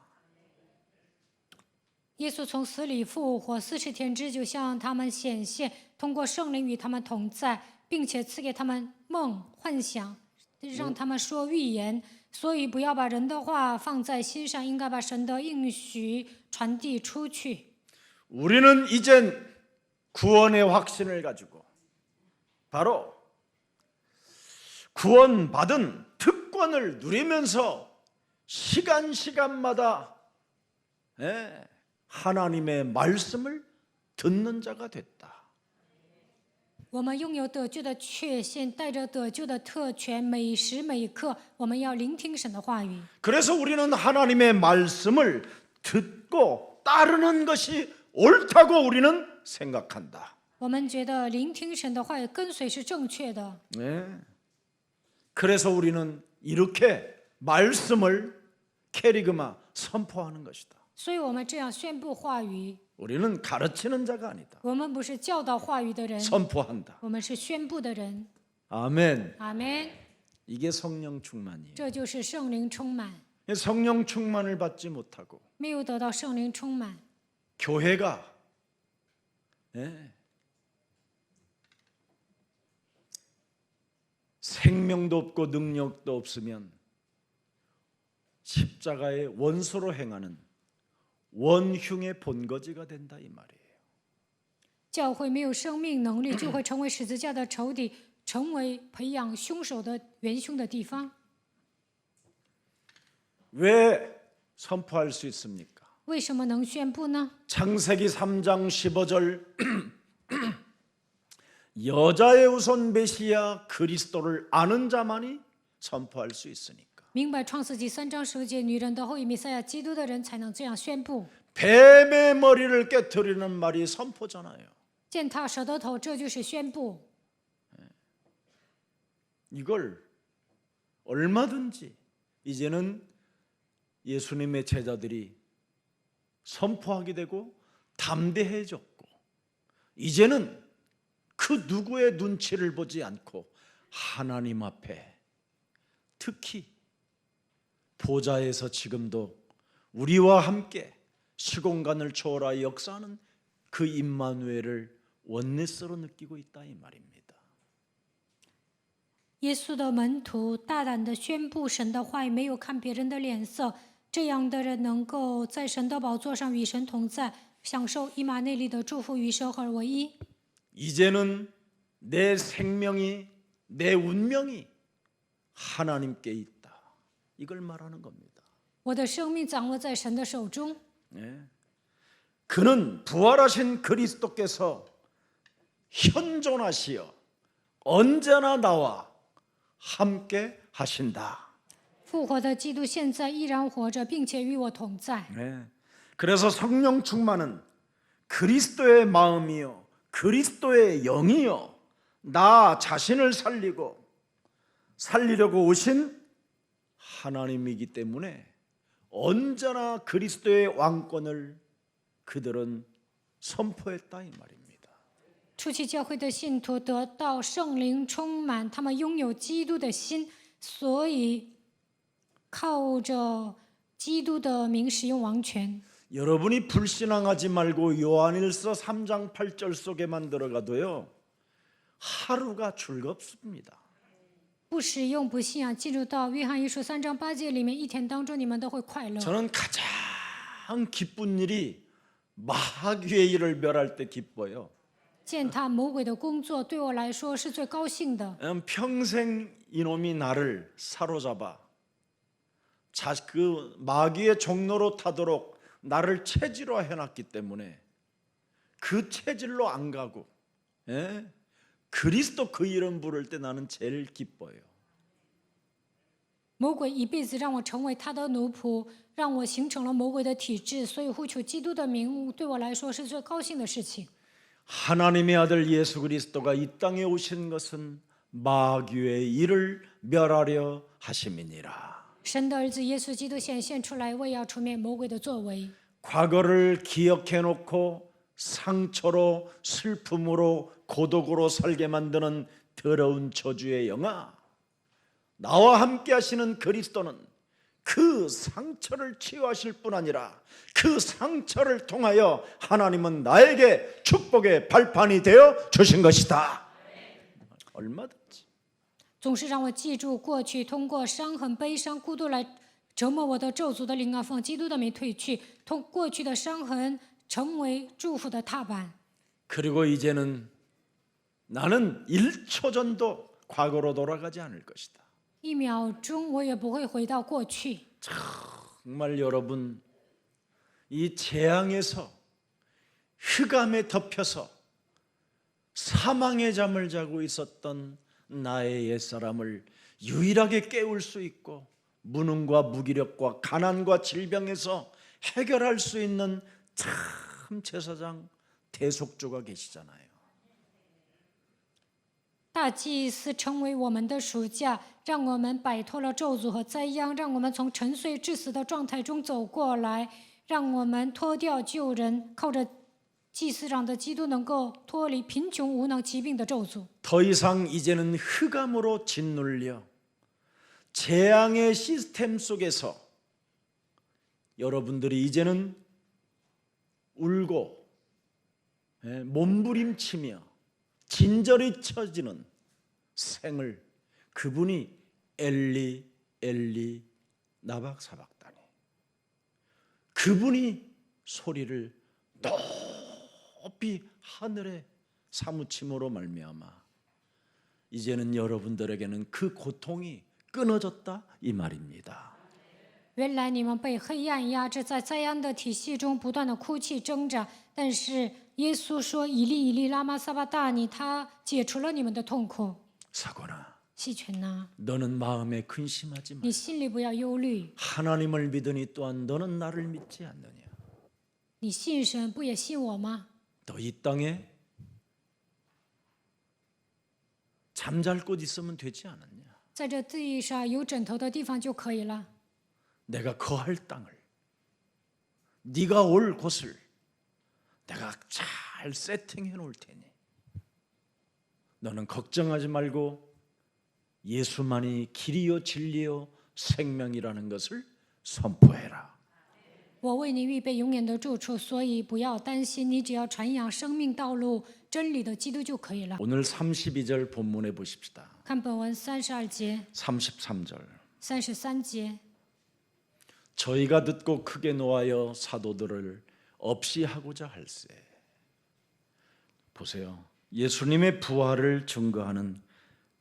Speaker 2: 耶稣从死里复活，40天之久向他们显现，通过圣灵与他们同在，并且赐给他们梦、幻想，让他们说预言。所以不要把人的话放在心上，应该把神的应许传递出去。
Speaker 1: 우리는 이젠 구원의 확신을 가지고 바로 구원받은 특권을 누리면서 시간마다 하나님의 말씀을 듣는 자가 됐다.
Speaker 2: 我们拥有得救的确信，带着得救的特权，每时每刻我们要聆听神的话语。
Speaker 1: 그래서 우리는 하나님의 말씀을 듣고 따르는 것이 옳다고 우리는 생각한다.
Speaker 2: 我们觉得聆听神的话语，跟随是正确的。
Speaker 1: 그래서 우리는 이렇게 말씀을 캐리그마 선포하는 것이다.
Speaker 2: 所以我们这样宣布话语。
Speaker 1: 우리는 가르치는 자가 아니다.
Speaker 2: 我们不是教导话语的人，
Speaker 1: 선포한다.
Speaker 2: 我们是宣布的人。
Speaker 1: 아멘.
Speaker 2: 阿门。
Speaker 1: 이게 성령 충만이에요.
Speaker 2: 这就是圣灵充满。
Speaker 1: 성령 충만을 받지 못하고
Speaker 2: 没有得到圣灵充满，
Speaker 1: 교회가 생명도 없고 능력도 없으면 십자가의 원소로 행하는 원흉의 본거지가 된다 이 말이에요.
Speaker 2: 教会没有生命能力，就会成为十字架的仇敌，成为培养凶手的元凶的地方。
Speaker 1: 왜 선포할 수 있습니까?
Speaker 2: 为什么能宣布呢？
Speaker 1: 창세기 3장 15절 여자의 후손 메시아 그리스도를 아는 자만이 선포할 수 있으니까.
Speaker 2: 明白创世纪3章15节，女人的后裔弥赛亚基督的人才能这样宣布。
Speaker 1: 뱀의 머리를 깨트리는 말이 선포잖아요.
Speaker 2: 践踏蛇的头，这就是宣布。
Speaker 1: 이걸 얼마든지 이제는 예수님의 제자들이 선포하게 되고 담대해졌고, 이제는 그 누구의 눈치를 보지 않고 하나님 앞에, 특히 보좌에서 지금도 우리와 함께 시공간을 초월하여 역사하는 그 임마누엘을 원내스로 느끼고 있다 이 말입니다.
Speaker 2: 耶稣的门徒大胆地宣布神的话语，没有看别人的脸色。这样的人能够在神的宝座上与神同在，享受以马内利的祝福，与神合而为一。
Speaker 1: 이제는 내 생명이, 내 운명이 하나님께 있다. 이걸 말하는 겁니다.
Speaker 2: 我的生命掌握在神的手中。
Speaker 1: 그는 부활하신 그리스도께서 현존하시어 언제나 나와 함께 하신다.
Speaker 2: 复活的基督现在依然活着，并且与我同在。
Speaker 1: 그래서 성령 충만은 그리스도의 마음이요, 그리스도의 영이요, 나 자신을 살리려고 오신 하나님이기 때문에 언제나 그리스도의 왕권을 그들은 선포했다 이 말입니다.
Speaker 2: 初期教会的信徒得到圣灵充满，他们拥有基督的心，所以靠着基督的名使用王权。
Speaker 1: 여러분이 불신앙하지 말고 요한일서 3장 8절 속에만 들어가도요, 하루가 즐겁습니다.
Speaker 2: 不使用不信仰，进入到约翰一书3章8节里面，一天当中你们都会快乐。
Speaker 1: 저는 가장 기쁜 일이 마귀의 일을 멸할 때 기뻐요.
Speaker 2: 践踏魔鬼的工作对我来说是最高兴的。
Speaker 1: 평생 이놈이 나를 사로잡아 그 마귀의 종로로 타도록 나를 체질화 해놨기 때문에 그 체질로 안 가고, 그리스도 그 이름 부를 때 나는 제일 기뻐요.
Speaker 2: 魔鬼一辈子让我成为他的奴仆，让我形成了魔鬼的体质，所以呼求基督的名对我来说是最高兴的事情。
Speaker 1: 하나님의 아들 예수 그리스도가 이 땅에 오신 것은 마귀의 일을 멸하려 하심이니라.
Speaker 2: 神的儿子耶稣基督显现出来，为要除灭魔鬼的作为。
Speaker 1: 과거를 기억해 놓고 상처로, 슬픔으로, 고독으로 살게 만드는 더러운 저주의 영아, 나와 함께 하시는 그리스도는 그 상처를 치유하실 뿐 아니라 그 상처를 통하여 하나님은 나에게 축복의 발판이 되어 주신 것이다. 얼마든지.
Speaker 2: 总是让我记住过去通过伤痕、悲伤、孤独来折磨我的咒诅的灵啊，奉基督的名退去，通过去的伤痕成为祝福的踏板。
Speaker 1: 그리고 이제는 나는 1초 전도 과거로 돌아가지 않을 것이다.
Speaker 2: 1秒钟我也不会回到过去。
Speaker 1: 정말 여러분, 이 재앙에서, 흑암에 덮여서 사망의 잠을 자고 있었던 나의 옛사람을 유일하게 깨울 수 있고, 무능과 무기력과 가난과 질병에서 해결할 수 있는 참 제사장 대속주가 계시잖아요.
Speaker 2: 大祭司成为我们的赎价，让我们摆脱了咒诅和灾殃，让我们从沉睡致死的状态中走过来，让我们脱掉旧人，靠着祭司长的基督能够脱离贫穷、无能、疾病的咒诅。
Speaker 1: 더 이상 이제는 흑암으로 짓눌려 재앙의 시스템 속에서 여러분들이 이제는 울고 몸부림치며 진저리 쳐지는 생을, 그분이 엘리 엘리 나박사박다니, 그분이 소리를 높이 하늘에 사무침으로 말미암아 이제는 여러분들에게는 그 고통이 끊어졌다 이 말입니다.
Speaker 2: 原来你们被黑暗压制，在灾殃的体系中不断的哭泣挣扎，但是耶稣说：“以利以利，拉玛撒巴大尼。”他解除了你们的痛苦。
Speaker 1: 사고나
Speaker 2: 细泉呐，
Speaker 1: 너는 마음에 근심하지 마.
Speaker 2: 你心里不要忧虑。
Speaker 1: 하나님을 믿으니 또한 너는 나를 믿지 않느냐.
Speaker 2: 你信神，不也信我吗？
Speaker 1: 너 이 땅에 잠잘 곳 있으면 되지 않았냐.
Speaker 2: 在这地上有枕头的地方就可以了。
Speaker 1: 내가 거할 땅을, 네가 올 곳을 내가 잘 세팅해 놓을 테니 너는 걱정하지 말고 예수만이 길이요 진리요 생명이라는 것을 선포해라.
Speaker 2: 我为你预备永远的住处，所以不要担心，你只要传扬生命道路、真理的基督就可以了。
Speaker 1: 오늘 32절 본문에 보십시다.
Speaker 2: 看本文32节、
Speaker 1: 33절.
Speaker 2: 33节。
Speaker 1: 저희가 듣고 크게 노하여 사도들을 없이 하고자 할세. 보세요. 예수님의 부활을 증거하는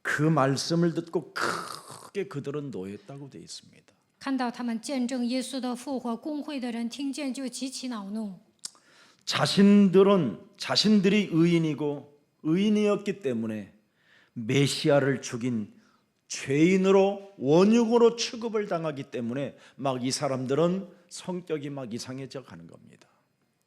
Speaker 1: 그 말씀을 듣고 크게 그들은 노했다고 되어 있습니다.
Speaker 2: 看到他们见证耶稣的复活，公会的人听见就极其恼怒。
Speaker 1: 자신들이 의인이었기 때문에 메시아를 죽인 죄인으로 원흉으로 취급을 당하기 때문에 막 이 사람들은 성격이 막 이상해져 가는 겁니다.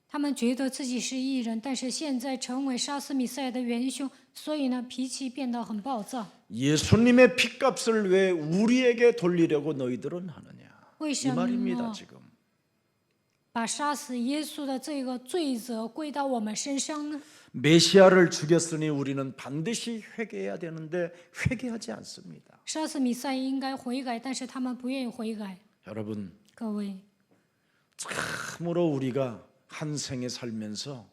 Speaker 2: 他们觉得自己是义人，但是现在成为杀死弥赛亚的元凶，所以呢，脾气变得很暴躁。
Speaker 1: 예수님의 핏값을 왜 우리에게 돌리려고 너희들은 하느냐.
Speaker 2: 为
Speaker 1: 이
Speaker 2: 什
Speaker 1: 말입니다.
Speaker 2: 么
Speaker 1: 지금
Speaker 2: 把杀死耶稣的这个罪责归到我们身上呢？
Speaker 1: 메시아를 죽였으니 우리는 반드시 회개해야 되는데 회개하지 않습니다.
Speaker 2: 杀死弥赛亚应该悔改，但是他们不愿意悔改。
Speaker 1: 여러분,
Speaker 2: 各位，
Speaker 1: 참으로 우리가 한 생에 살면서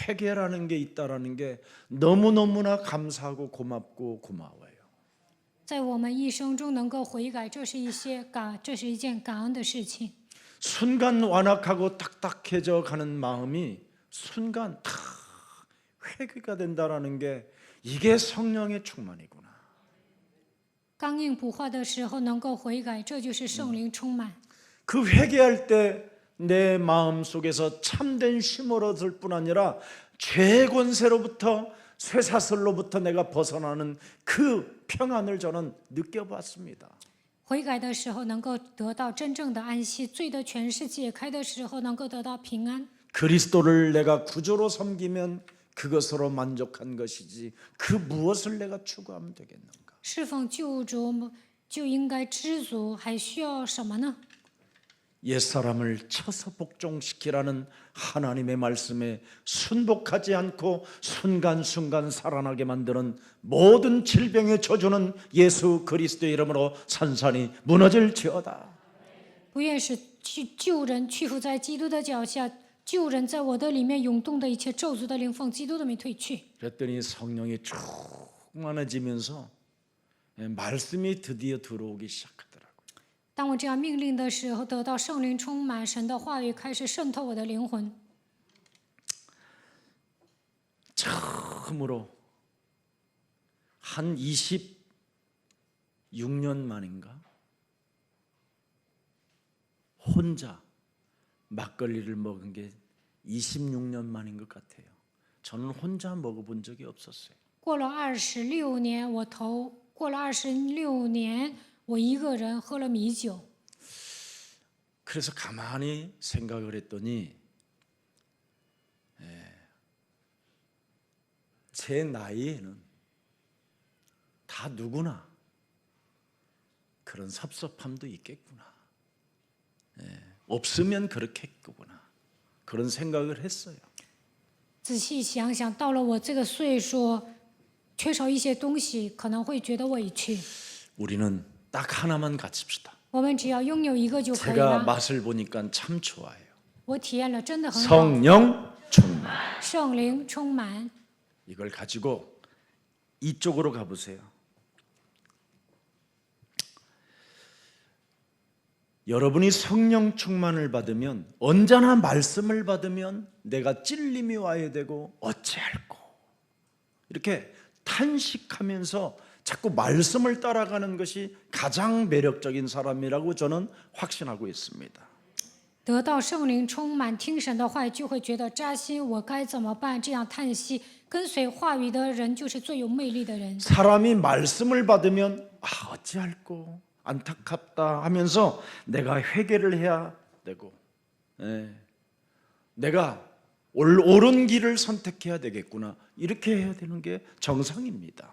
Speaker 1: 회개라는 게 있다라는 게 너무너무나 감사하고 고맙고 고마워요.
Speaker 2: 在我们一生中能够悔改，这是一件感恩的事情。
Speaker 1: 순간 완악하고 딱딱해져 가는 마음이 순간 다 회개가 된다라는 게 이게 성령의 충만이구나.
Speaker 2: 刚硬不化的时候能够悔改，这就是圣灵充满。
Speaker 1: 그 회개할 때 내 마음 속에서 참된 쉼을 얻을 뿐 아니라 죄의 권세로부터 쇠사슬로부터 내가 벗어나는 그 평안을 저는 느껴봤습니다.
Speaker 2: 悔改的时候能够得到真正的安息，罪的权势解开的时候能够得到平安。
Speaker 1: 그리스도를 내가 구조로 섬기면 그것으로 만족한 것이지 그 무엇을 내가 추구하면 되겠는가.
Speaker 2: 侍奉救主就应该知足，还需要什么呢？
Speaker 1: 옛사람을 쳐서 복종시키라는 하나님의 말씀에 순복하지 않고 순간순간 살아나게 만드는 모든 질병의 저주는 예수 그리스도의 이름으로 산산이 무너질지어다.
Speaker 2: 不愿使救人屈服在基督的脚下，救人在我的里面涌动的一切咒诅的灵，奉基督的名退去。
Speaker 1: 그랬더니 성령이 충만해지면서 말씀이 드디어 들어오기 시작하더라고요.
Speaker 2: 当我这样命令的时候，得到圣灵充满，神的话语开始渗透我的灵魂。
Speaker 1: 처음으로 한 26년 만인가 혼자 막걸리를 먹은 게 26년 만인 것 같아요. 저는 혼자 먹어본 적이 없었어요.
Speaker 2: 过了26年，我一个人喝了米酒。
Speaker 1: 그래서 가만히 생각을 했더니 제 나이에는 다 누구나 그런 섭섭함도 있겠구나. 없으면 그렇겠구나. 그런 생각을 했어요.
Speaker 2: 仔细想想，到了我这个岁数，缺少一些东西，可能会觉得委屈。
Speaker 1: 우리는 딱 하나만 갖춥시다.
Speaker 2: 我们只要拥有一个就可以
Speaker 1: 제가
Speaker 2: 了。
Speaker 1: 맛을 보니까 참 좋아요.
Speaker 2: 我体验了，真的很好。
Speaker 1: 성령 충만.
Speaker 2: 圣灵充满，
Speaker 1: 이걸 가지고 이쪽으로 가보세요. 여러분이 성령 충만을 받으면 언제나 말씀을 받으면 내가 찔림이 와야 되고 어찌할꼬 이렇게 탄식하면서 자꾸 말씀을 따라가는 것이 가장 매력적인 사람이라고 저는 확신하고 있습니다.
Speaker 2: 得到圣灵充满，听神的话语就会觉得扎心，我该怎么办？这样叹息，跟随话语的人就是最有魅力的人。
Speaker 1: 사람이 말씀을 받으면 어찌할꼬 안타깝다 하면서 내가 회개를 해야 되고, 내가 옳은 길을 선택해야 되겠구나, 이렇게 해야 되는 게 정상입니다.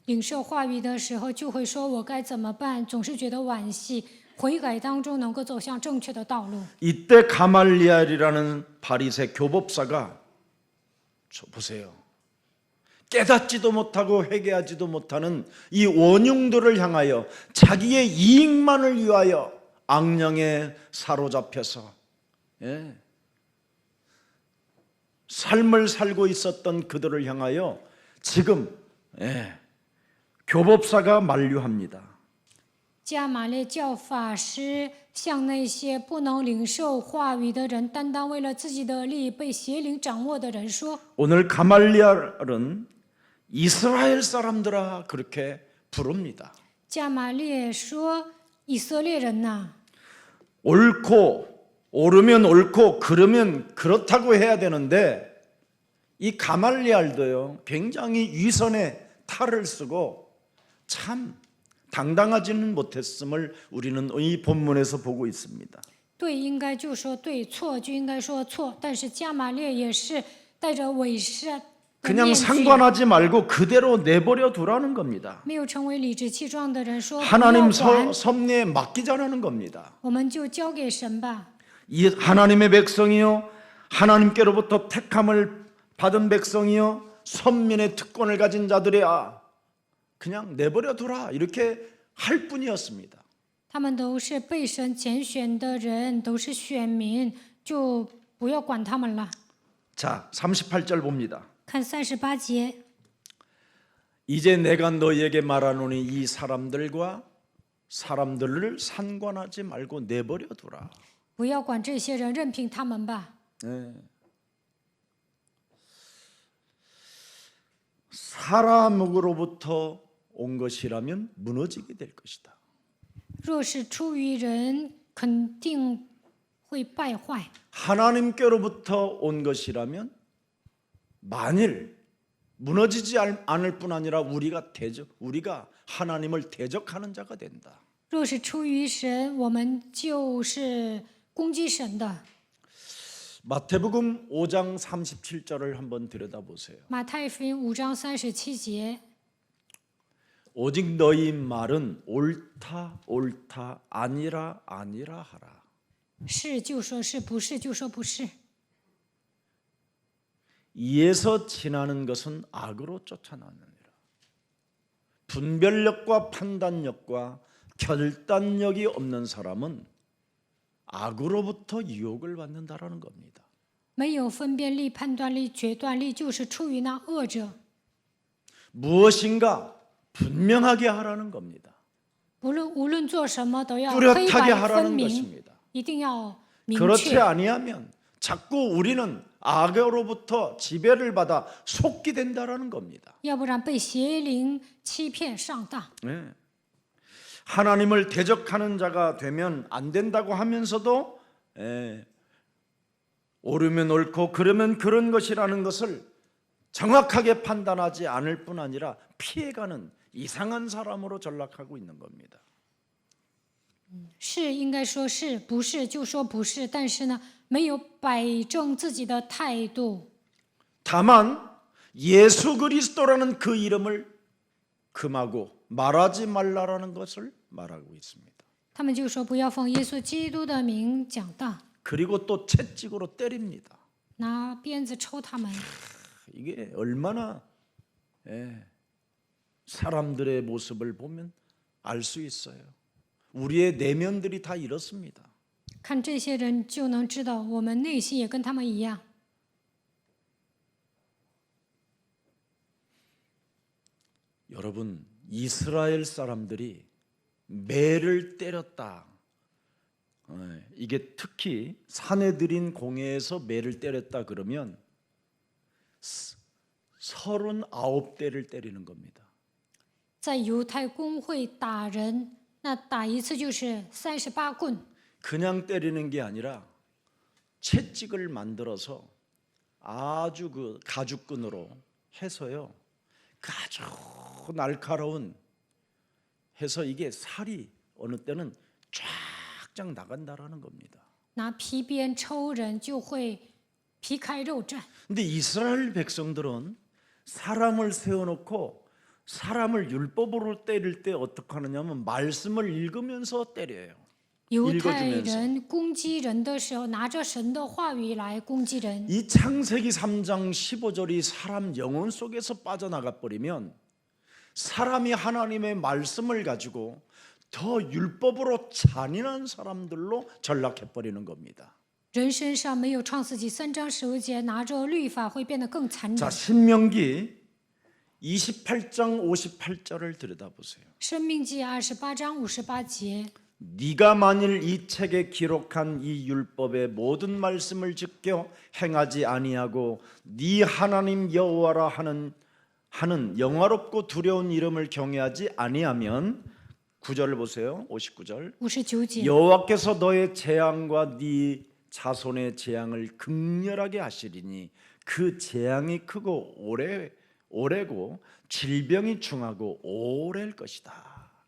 Speaker 2: 领受话语的时候，就会说我该怎么办？总是觉得惋惜，悔改当中能够走向正确的道路。
Speaker 1: 이때 가말리엘이라는 바리새 교법사가 보세요. 깨닫지도 못하고 회개하지도 못하는 이 원흉들을 향하여 자기의 이익만을 위하여 악령에 사로잡혀서 삶을 살고 있었던 그들을 향하여 지금 교법사가 만류합니다.
Speaker 2: 加玛列教法师向那些不能领受话语的人，单单为了自己的利益被邪灵掌握的人说：
Speaker 1: 오늘 가말리엘은 이스라엘 사람들아 그렇게 부릅니다.
Speaker 2: 加玛列说，以色列人呐，
Speaker 1: 옳으면 옳고 그러면 그렇다고 해야 되는데 이 가말리엘도요 굉장히 위선의 탈을 쓰고 참 당당하지는 못했음을 우리는 이 본문에서 보고 있습니다.
Speaker 2: 对应该就说对，错就应该说错。但是加玛列也是带着伪善的
Speaker 1: 그냥
Speaker 2: 面具，
Speaker 1: 상관하지 말고 그대로 내버려 두라는 겁니다.
Speaker 2: 没有成为理直气壮的人说不要
Speaker 1: 하나님
Speaker 2: 管，
Speaker 1: 섭리에 맡기자라는 겁니다.
Speaker 2: 我们就交给神吧。
Speaker 1: 이 하나님의 백성이요, 하나님께로부터 택함을 받은 백성이요, 선민의 특권을 가진 자들이야, 그냥 내버려 두라, 이렇게 할 뿐이었습니다.
Speaker 2: 他们都是被神拣选的人，都是选民，就不要管他们了。
Speaker 1: 자, 38절 봅니다.
Speaker 2: 看38节，
Speaker 1: 이제 내가 너희에게 말하노니 이 사람들과 사람들을 상관하지 말고 내버려 두라.
Speaker 2: 不要管这些人，任凭他们吧。
Speaker 1: 사람으로부터 온 것이라면 무너지게 될 것이다.
Speaker 2: 若是出于人，肯定会败坏。
Speaker 1: 하나님께로부터 온 것이라면 만일 무너지지 않을 뿐 아니라 우리가 하나님을 대적하는 자가 된다.
Speaker 2: 若是出于神，我们就是攻击神的。
Speaker 1: 마태복음 5장 37절을 한번 들여다보세요.
Speaker 2: 马太福音5章37节，
Speaker 1: 오직 너희 말은 옳다 옳다 아니라 아니라 하라.
Speaker 2: 是就说是，不是就说不是。
Speaker 1: 이에서 지나는 것은 악으로 쫓아나느니라. 분별력과 판단력과 결단력이 없는 사람은 악으로부터 유혹을 받는다라는 겁니다.
Speaker 2: 没有分辨力、判断力、决断力，就是出于那恶者。
Speaker 1: 무엇인가 분명하게 하라는 겁니다.
Speaker 2: 无论做什么，都要黑
Speaker 1: 뚜렷하게
Speaker 2: 白分
Speaker 1: 하라는
Speaker 2: 明，
Speaker 1: 것입니다.
Speaker 2: 一定要明
Speaker 1: 그렇지
Speaker 2: 确。
Speaker 1: 아니하면 자꾸 우리는 악으로부터 지배를 받아 속게 된다라는 겁니다.
Speaker 2: 要不然被邪灵欺骗上当。
Speaker 1: 네. 하나님을 대적하는 자가 되면 안 된다고 하면서도 옳으면 옳고 그러면 그런 것이라는 것을 정확하게 판단하지 않을 뿐 아니라 피해가는 이상한 사람으로 전락하고 있는 겁니다.
Speaker 2: 是应该说是，不是就说不是，但是呢，没有摆正自己的态度。
Speaker 1: 다만 예수 그리스도라는 그 이름을 금하고 말하지 말라라는 것을 말하고 있습니다.
Speaker 2: 他们就说不要奉耶稣基督的名讲道，
Speaker 1: 그리고 또 채찍으로 때립니다.
Speaker 2: 拿鞭子抽他们。
Speaker 1: 이게 얼마나 사람들의 모습을 보면 알 수 있어요. 우리의 내면들이 다 이렇습니다.
Speaker 2: 看这些人就能知道，我们内心也跟他们一样。
Speaker 1: 여러분, 이스라엘 사람들이 매를 때렸다. 이게 특히 산에들인 공회에서 매를 때렸다 그러면 39대를 때리는 겁니다.
Speaker 2: 在犹太公会打人，那打一次就是38棍。
Speaker 1: 그냥 때리는 게 아니라 채찍을 만들어서 아주 그 가죽끈으로 해서요. 그 아주 날카로운 해서 이게 살이 어느 때는 쫙쫙 나간다라는 겁니다.
Speaker 2: 拿皮鞭抽人就会皮开肉绽。
Speaker 1: 근데 이스라엘 백성들은 사람을 세워놓고 사람을 율법으로 때릴 때 어떻게 하느냐면 말씀을 읽으면서 때려요.
Speaker 2: 犹太
Speaker 1: 읽어주면서
Speaker 2: 人攻击人的时候，拿着神的话语来攻击人。
Speaker 1: 이 창세기 3장 15절이 사람 영혼 속에서 빠져나가 버리면 사람이 하나님의 말씀을 가지고 더 율법으로 잔인한 사람들로 전락해 버리는 겁니다.
Speaker 2: 人身上没有创世纪3章15节，拿着律法会变得更残
Speaker 1: 자,
Speaker 2: 忍。
Speaker 1: 신명기 28장 58절을 들여다보세요.
Speaker 2: 生命记28章58节，
Speaker 1: 네가 만일 이 책에 기록한 이 율법의 모든 말씀을 지켜 행하지 아니하고 네 하나님 여호와라 하는 영화롭고 두려운 이름을 경외하지 아니하면 9절을 보세요. 59절.
Speaker 2: 59节，
Speaker 1: 여호와께서 너의 재앙과 네 자손의 재앙을 극렬하게 하시리니 그 재앙이 크고 오래고 질병이 중하고 오래일 것이다.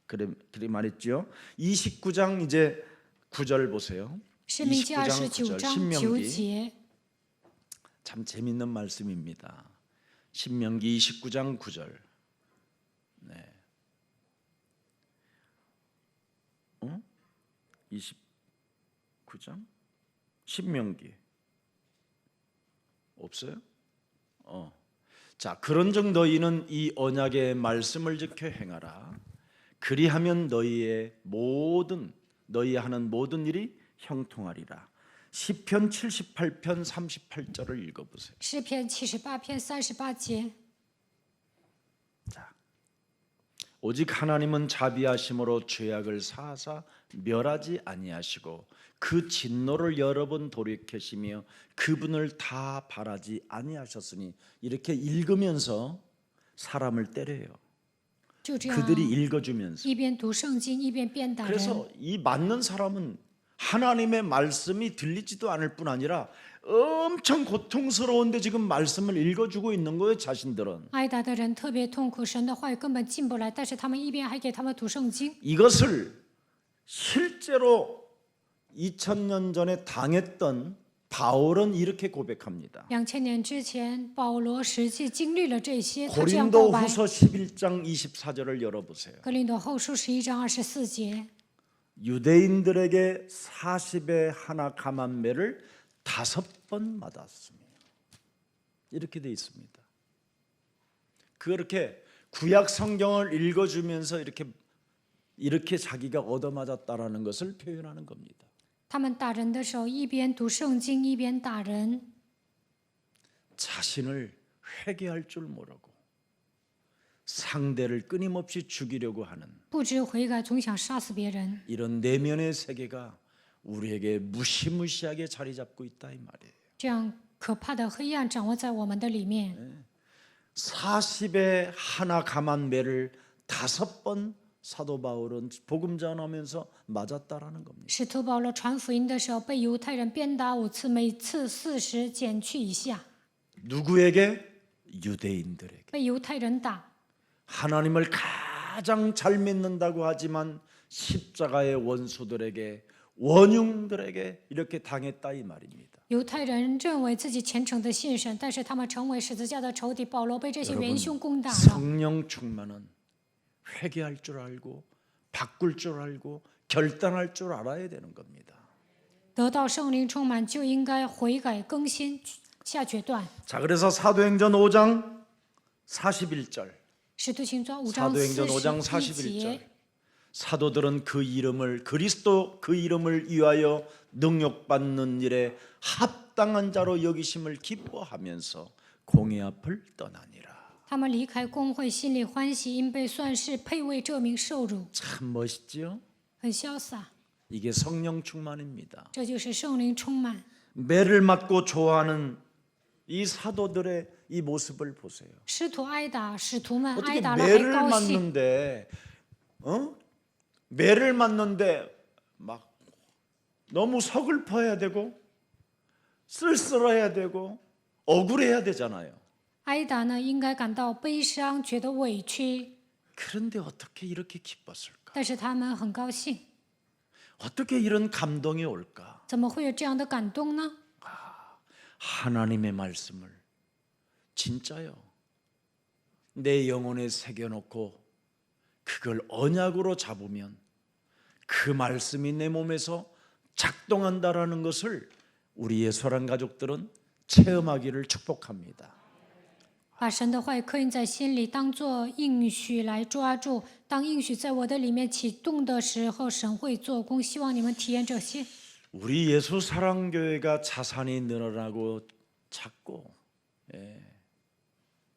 Speaker 1: 그래 말했죠. 29장 이제 9절 보세요.
Speaker 2: 生命记
Speaker 1: 29장
Speaker 2: 29
Speaker 1: 9절
Speaker 2: 章9
Speaker 1: 신명기
Speaker 2: 节，
Speaker 1: 참 재밌는 말씀입니다. 신명기 29장 9절. 네. 29장 신명기 없어요? 자, 그런즉 너희는 이 언약의 말씀을 지켜 행하라. 그리하면 너희 하는 모든 일이 형통하리라. 시편 78편 38절을 읽어보세요.
Speaker 2: 诗篇78篇38节，
Speaker 1: 오직 하나님은 자비하심으로 죄악을 사하사 멸하지 아니하시고 그 진노를 여러 번 돌이키시며 그분을 다 바라지 아니하셨으니 이렇게 읽으면서 사람을 때려요.
Speaker 2: 就这样
Speaker 1: 그들이 읽어주면서.
Speaker 2: 一边读圣经一边鞭打人。
Speaker 1: 그래서 이 맞는 사람은 하나님의 말씀이 들리지도 않을 뿐 아니라 엄청 고통스러운데 지금 말씀을 읽어주고 있는 거예요. 자신들은.
Speaker 2: 挨打的人特别痛苦，神的话语根本进不来，但是他们一边还给他们读圣经。
Speaker 1: 이것을 실제로 2000년 전에 당했던 바울은 이렇게 고백합니다.
Speaker 2: 2000年之前，保罗实际经历了这些，他这样告白。
Speaker 1: 고린도후서 11장 24절을 열어보세요.
Speaker 2: 格林多后书11章24节，
Speaker 1: 유대인들에게 40에 하나 감한매를 5번 맞았습니다. 이렇게 돼 있습니다. 그렇게 구약 성경을 읽어주면서 이렇게 자기가 얻어맞았다라는 것을 표현하는 겁니다.
Speaker 2: 他们打人的时候，一边读圣经一边打人，
Speaker 1: 자신을 회개할 줄 모르고 상대를 끊임없이 죽이려고 하는
Speaker 2: 不知悔改，总想杀死别人。
Speaker 1: 이런 내면의 세계가 우리에게 무시무시하게 자리 잡고 있다 이 말이에요.
Speaker 2: 这样可怕的黑暗掌握在我们的里面。
Speaker 1: 40에 하나 감한 매를 5번 사도 바울은 복음 전하면서 맞았다라는 겁니다.
Speaker 2: 使徒保罗传福音的时候，被犹太人鞭打5次，每次40减去以下，
Speaker 1: 누구에게? 유대인들에게.
Speaker 2: 被犹太人打。
Speaker 1: 하나님을 가장 잘 믿는다고 하지만 십자가의 원수들에게 원흉들에게 이렇게 당했다 이 말입니다.
Speaker 2: 犹太人认为自己虔诚的信神，但是他们成为十字架的仇敌。保罗被这些元凶攻打了。
Speaker 1: 성령 충만은 회개할 줄 알고 바꿀 줄 알고 결단할 줄 알아야 되는 겁니다.
Speaker 2: 得到圣灵充满，就应该悔改更新，下决断。
Speaker 1: 자, 그래서 사도행전 5장 41절.
Speaker 2: 使徒行传5章
Speaker 1: 사도행전 5장
Speaker 2: 41
Speaker 1: 41절.
Speaker 2: 节，
Speaker 1: 사도들은 그 이름을 그리스도 그 이름을 위하여 능욕받는 일에 합당한 자로 여기심을 기뻐하면서 공회 앞을 떠나니라.
Speaker 2: 他们离开公会，心里欢喜，因被算是配为这名受辱，
Speaker 1: 참 멋있지요?
Speaker 2: 很潇洒。
Speaker 1: 이게 성령 충만입니다.
Speaker 2: 这就是圣灵充满。
Speaker 1: 매를 맞고 좋아하는 이 사도들의 이 모습을 보세요.
Speaker 2: 使徒挨打，使徒们
Speaker 1: 어떻게
Speaker 2: 挨打了还
Speaker 1: 매를
Speaker 2: 高兴。
Speaker 1: 맞는데, 매를 맞는데 막 너무 서글퍼해야 되고 쓸쓸해야 되고 억울해야 되잖아요.
Speaker 2: 挨打呢，应该感到悲伤，觉得委屈，
Speaker 1: 그런데 어떻게 이렇게 기뻤을까?
Speaker 2: 但是他们很高兴。
Speaker 1: 어떻게 이런 감동이 올까?
Speaker 2: 怎么会有这样的感动呢？
Speaker 1: 하나님의 말씀을 진짜요. 내 영혼에 새겨놓고 그걸 언약으로 잡으면 그 말씀이 내 몸에서 작동한다라는 것을 우리 예수란 가족들은 체험하기를 축복합니다.
Speaker 2: 把神的话语刻印在心里，当作应许来抓住。当应许在我的里面启动的时候，神会做工。希望你们体验这些。
Speaker 1: 우리 예수 사랑교회가 자산이 늘어나고 작고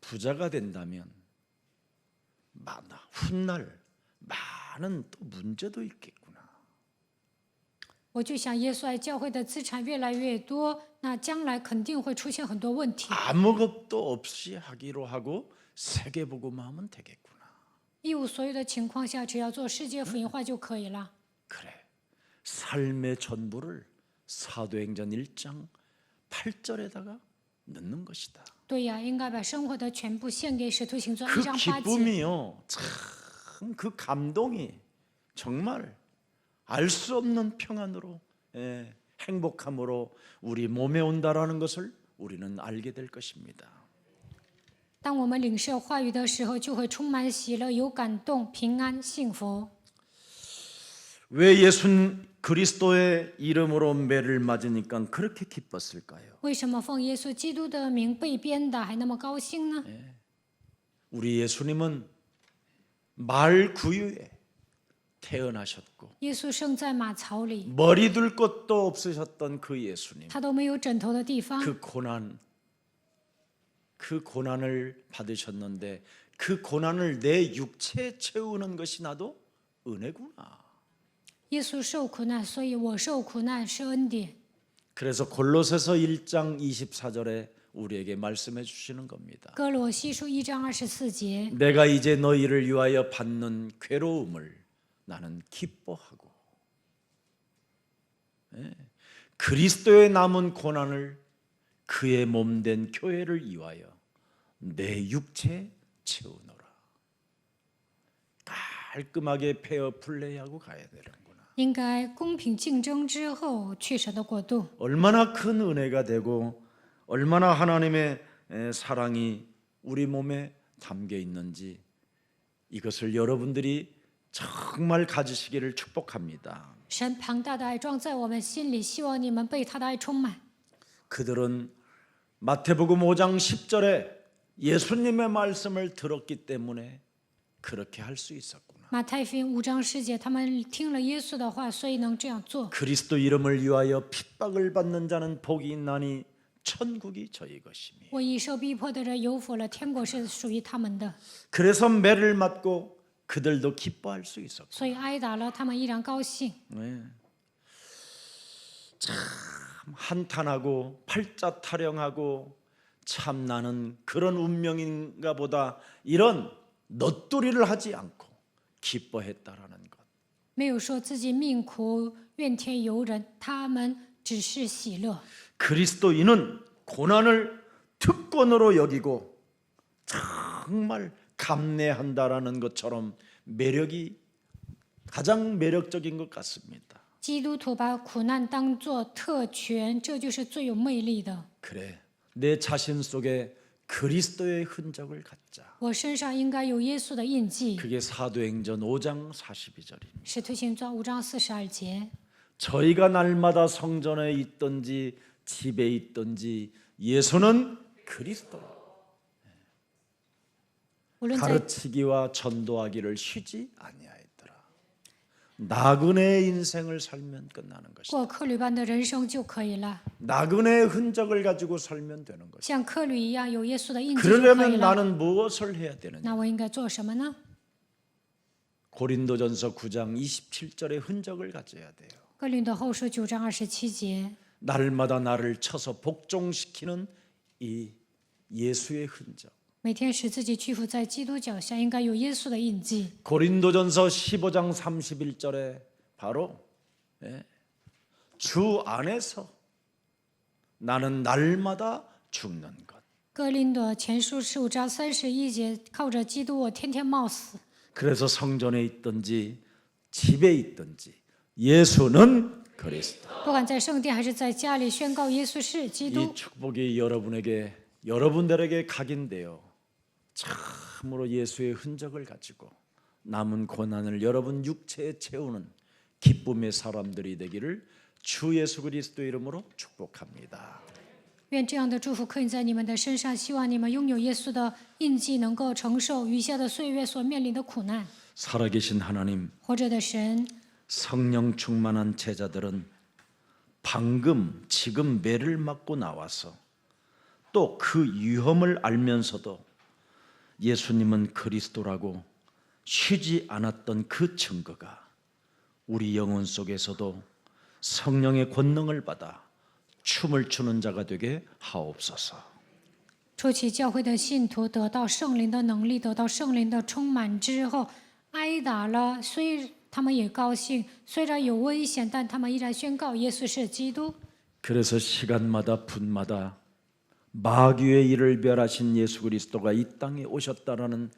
Speaker 1: 부자가 된다면 훗날 많은 또 문제도 있겠구나.
Speaker 2: 我就想，耶稣爱教会的资产越来越多，那将来肯定会出现很多问题。
Speaker 1: 아무것도 없이 하기로 하고 세계복음화하면 되겠구나.
Speaker 2: 一无所有的情况下，只要做世界福音化就可以了。
Speaker 1: 그래. 삶의 전부를 사도행전 1장 8절에다가 넣는 것이다.
Speaker 2: 对呀，应该把生活的全部献给使徒行传1
Speaker 1: 그
Speaker 2: 章8节。
Speaker 1: 기쁨이요. 참 그 감동이 정말 알 수 없는 평안으로 행복함으로 우리 몸에 온다라는 것을 우리는 알게 될 것입니다.
Speaker 2: 当我们领受话语的时候，就会充满喜乐、有感动、平安、幸福。
Speaker 1: 왜 예수 그리스도의 이름으로 매를 맞으니까 그렇게 기뻤을까요?
Speaker 2: 为什么奉耶稣基督的名被鞭打还那么高兴呢？
Speaker 1: 우리 예수님은 말 구유에 태어나셨고
Speaker 2: 耶稣生在马槽里，
Speaker 1: 머리 둘 곳도 없으셨던 그 예수님
Speaker 2: 他都没有枕头的地方。
Speaker 1: 그 고난을 받으셨는데 그 고난을 내 육체에 채우는 것이 나도 은혜구나.
Speaker 2: 耶稣受苦难，所以我受苦难是恩典。
Speaker 1: 그래서 골로새서 1장 24절에 우리에게 말씀해 주시는 겁니다.
Speaker 2: 哥罗西书1章24节，
Speaker 1: 내가 이제 너희를 위하여 받는 괴로움을 나는 기뻐하고 그리스도의 남은 고난을 그의 몸된 교회를 위하여 내 육체에 채우노라. 깔끔하게 페어 플레이하고 가야 되는구나.
Speaker 2: 应该公平竞争之后去神的国度。
Speaker 1: 얼마나 큰 은혜가 되고 얼마나 하나님의 사랑이 우리 몸에 담겨 있는지 이것을 여러분들이 정말 가지시기를 축복합니다.
Speaker 2: 神庞大的爱装在我们心里，希望你们被他的爱充满。
Speaker 1: 그들은 마태복음 5장 10절에 예수님의 말씀을 들었기 때문에 그렇게 할 수 있었구나.
Speaker 2: 马太福音5章10节，他们听了耶稣的话，所以能这样做。
Speaker 1: 그리스도 이름을 위하여 핍박을 받는 자는 복이 있나니 천국이 저희 것이니.
Speaker 2: 为义受逼迫的人有福了，天国是属于他们的。
Speaker 1: 그래서 매를 맞고 그들도 기뻐할 수 있었고.
Speaker 2: 所以挨打了，他们依然高兴。
Speaker 1: 네. 참 한탄하고 팔자 타령하고 참 나는 그런 운명인가 보다 이런 넋두리를 하지 않고 기뻐했다라는 것.
Speaker 2: 没有说自己命苦、怨天尤人，他们只是喜乐。
Speaker 1: 그리스도인은 고난을 특권으로 여기고 정말 감내한다라는 것처럼 매력이 가장 매력적인 것 같습니다.
Speaker 2: 基督徒把苦难当作特权，这就是最有魅力的。
Speaker 1: 그래, 내 자신 속에 그리스도의 흔적을 갖자.
Speaker 2: 我身上应该有耶稣的印记。
Speaker 1: 그게 사도행전 5장 42절입니다.
Speaker 2: 使徒行传5章42节。
Speaker 1: 저희가 날마다 성전에 있든지 집에 있든지 예수는 그리스도.
Speaker 2: 无论在
Speaker 1: 가르치기와 전도하기를 쉬지 아니하였더라. 나그네의 인생을 살면 끝나는 것이다.
Speaker 2: 过客旅般的人生就可以了，
Speaker 1: 나그네의 흔적을 가지고 살면 되는 것이다.
Speaker 2: 像客旅一样有耶稣的印记就可以
Speaker 1: 그러려면
Speaker 2: 了。
Speaker 1: 나는 무엇을 해야 되느냐?
Speaker 2: 那我应该做什么呢？
Speaker 1: 고린도전서 9장 27절의 흔적을 가져야 돼요.
Speaker 2: 哥林多后书9章27节，
Speaker 1: 날마다 나를 쳐서 복종시키는 이 예수의 흔적.
Speaker 2: 每天使自己屈服在基督脚下，应该有耶稣的印记。
Speaker 1: 고린도전서 15장 31절에 바로 주 안에서 나는 날마다 죽는 것.
Speaker 2: 哥林多前书15章31节，靠着基督，我天天冒死。
Speaker 1: 그래서 성전에 있든지 집에 있든지 예수는 그리스도.
Speaker 2: 不管在圣殿还是在家里，宣告耶稣是基督。
Speaker 1: 이 축복이 여러분들에게 각인되어 참으로 예수의 흔적을 가지고 남은 고난을 여러분 육체에 채우는 기쁨의 사람들이 되기를 주 예수 그리스도 이름으로 축복합니다.
Speaker 2: 愿这样的祝福刻印在你们的身上，希望你们拥有耶稣的印记，能够承受余下的岁月所面临的苦难。
Speaker 1: 살아계신 하나님,
Speaker 2: 活着的神，
Speaker 1: 성령 충만한 제자들은 지금 매를 맞고 나와서 또 그 위험을 알면서도 예수님은 그리스도라고 쉬지 않았던 그 증거가 우리 영혼 속에서도 성령의 권능을 받아 춤을 추는 자가 되게 하옵소서.
Speaker 2: 初期教会的信徒得到圣灵的能力，得到圣灵的充满之后，挨打了，他们也高兴，虽然有危险，但他们依然宣告耶稣是基督。
Speaker 1: 그래서 시간마다 분마다 마귀의 일을 멸하신 예수 그리스도가 이 땅에 오셨다라는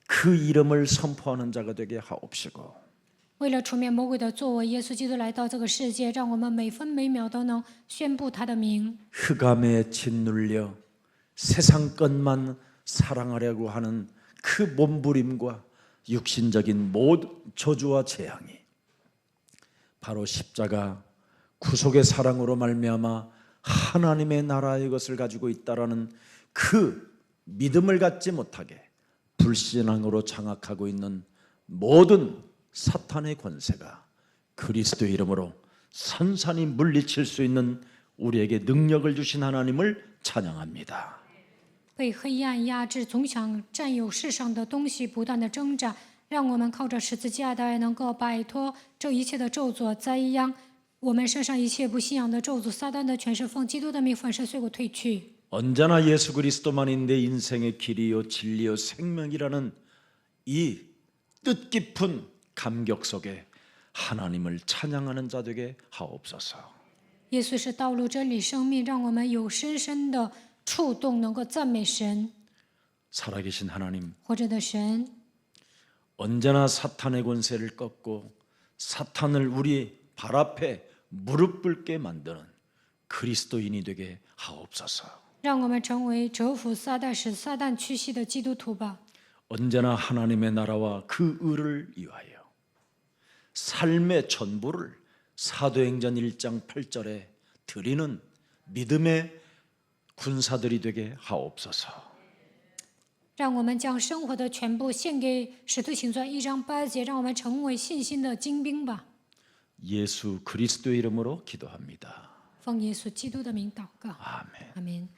Speaker 1: 그 이름을 선포하는 자가 되게 하옵시고
Speaker 2: 为了除灭魔鬼的作为，耶稣基督来到这个世界，让我们每分每秒都能宣布他的名。
Speaker 1: 흑암에 짓눌려 세상 것만 사랑하려고 하는 그 몸부림과 육신적인 모든 저주와 재앙이 바로 십자가 구속의 사랑으로 말미암아 하나님의 나라의 것을 가지고 있다라는 그 믿음을 갖지 못하게 불신앙으로 장악하고 있는 모든 사탄의 권세가 그리스도 이름으로 산산이 물리칠 수 있는 우리에게 능력을 주신 하나님을 찬양합니다.
Speaker 2: 被黑暗压制，总想占有世上的东西，不断的挣扎，让我们靠着十字架的爱，能够摆脱这一切的咒诅灾殃。我们身上一切不信仰的咒诅，撒旦的权势，奉基督的名粉身碎骨退去。
Speaker 1: 언제나 예수 그리스도만이 내 인생의 길이요 진리요 생명이라는 이 뜻깊은 감격 속에 하나님을 찬양하는 자 되게 하옵소서.
Speaker 2: 耶稣是道路、真理、生命，让我们有深深的触动，能够赞美神。
Speaker 1: 살아계신 하나님,
Speaker 2: 活着的神，
Speaker 1: 언제나 사탄의 권세를 꺾고 사탄을 우리 발 앞에 무릎 꿇게 만드는 그리스도인이 되게 하옵소서.
Speaker 2: 让我们成为折服撒旦、使撒旦屈膝的基督徒吧。
Speaker 1: 언제나 하나님의 나라와 그 의를 위하여 삶의 전부를 사도행전 1장 8절에 드리는 믿음의 군사들이 되게 하옵소서.
Speaker 2: 让我们将生活的全部献给使徒行传1章8节，让我们成为信心的精兵吧。
Speaker 1: 예수 그리스도 이름으로 기도합니다.
Speaker 2: 奉耶稣基督的名祷告，
Speaker 1: 아멘.
Speaker 2: 阿门。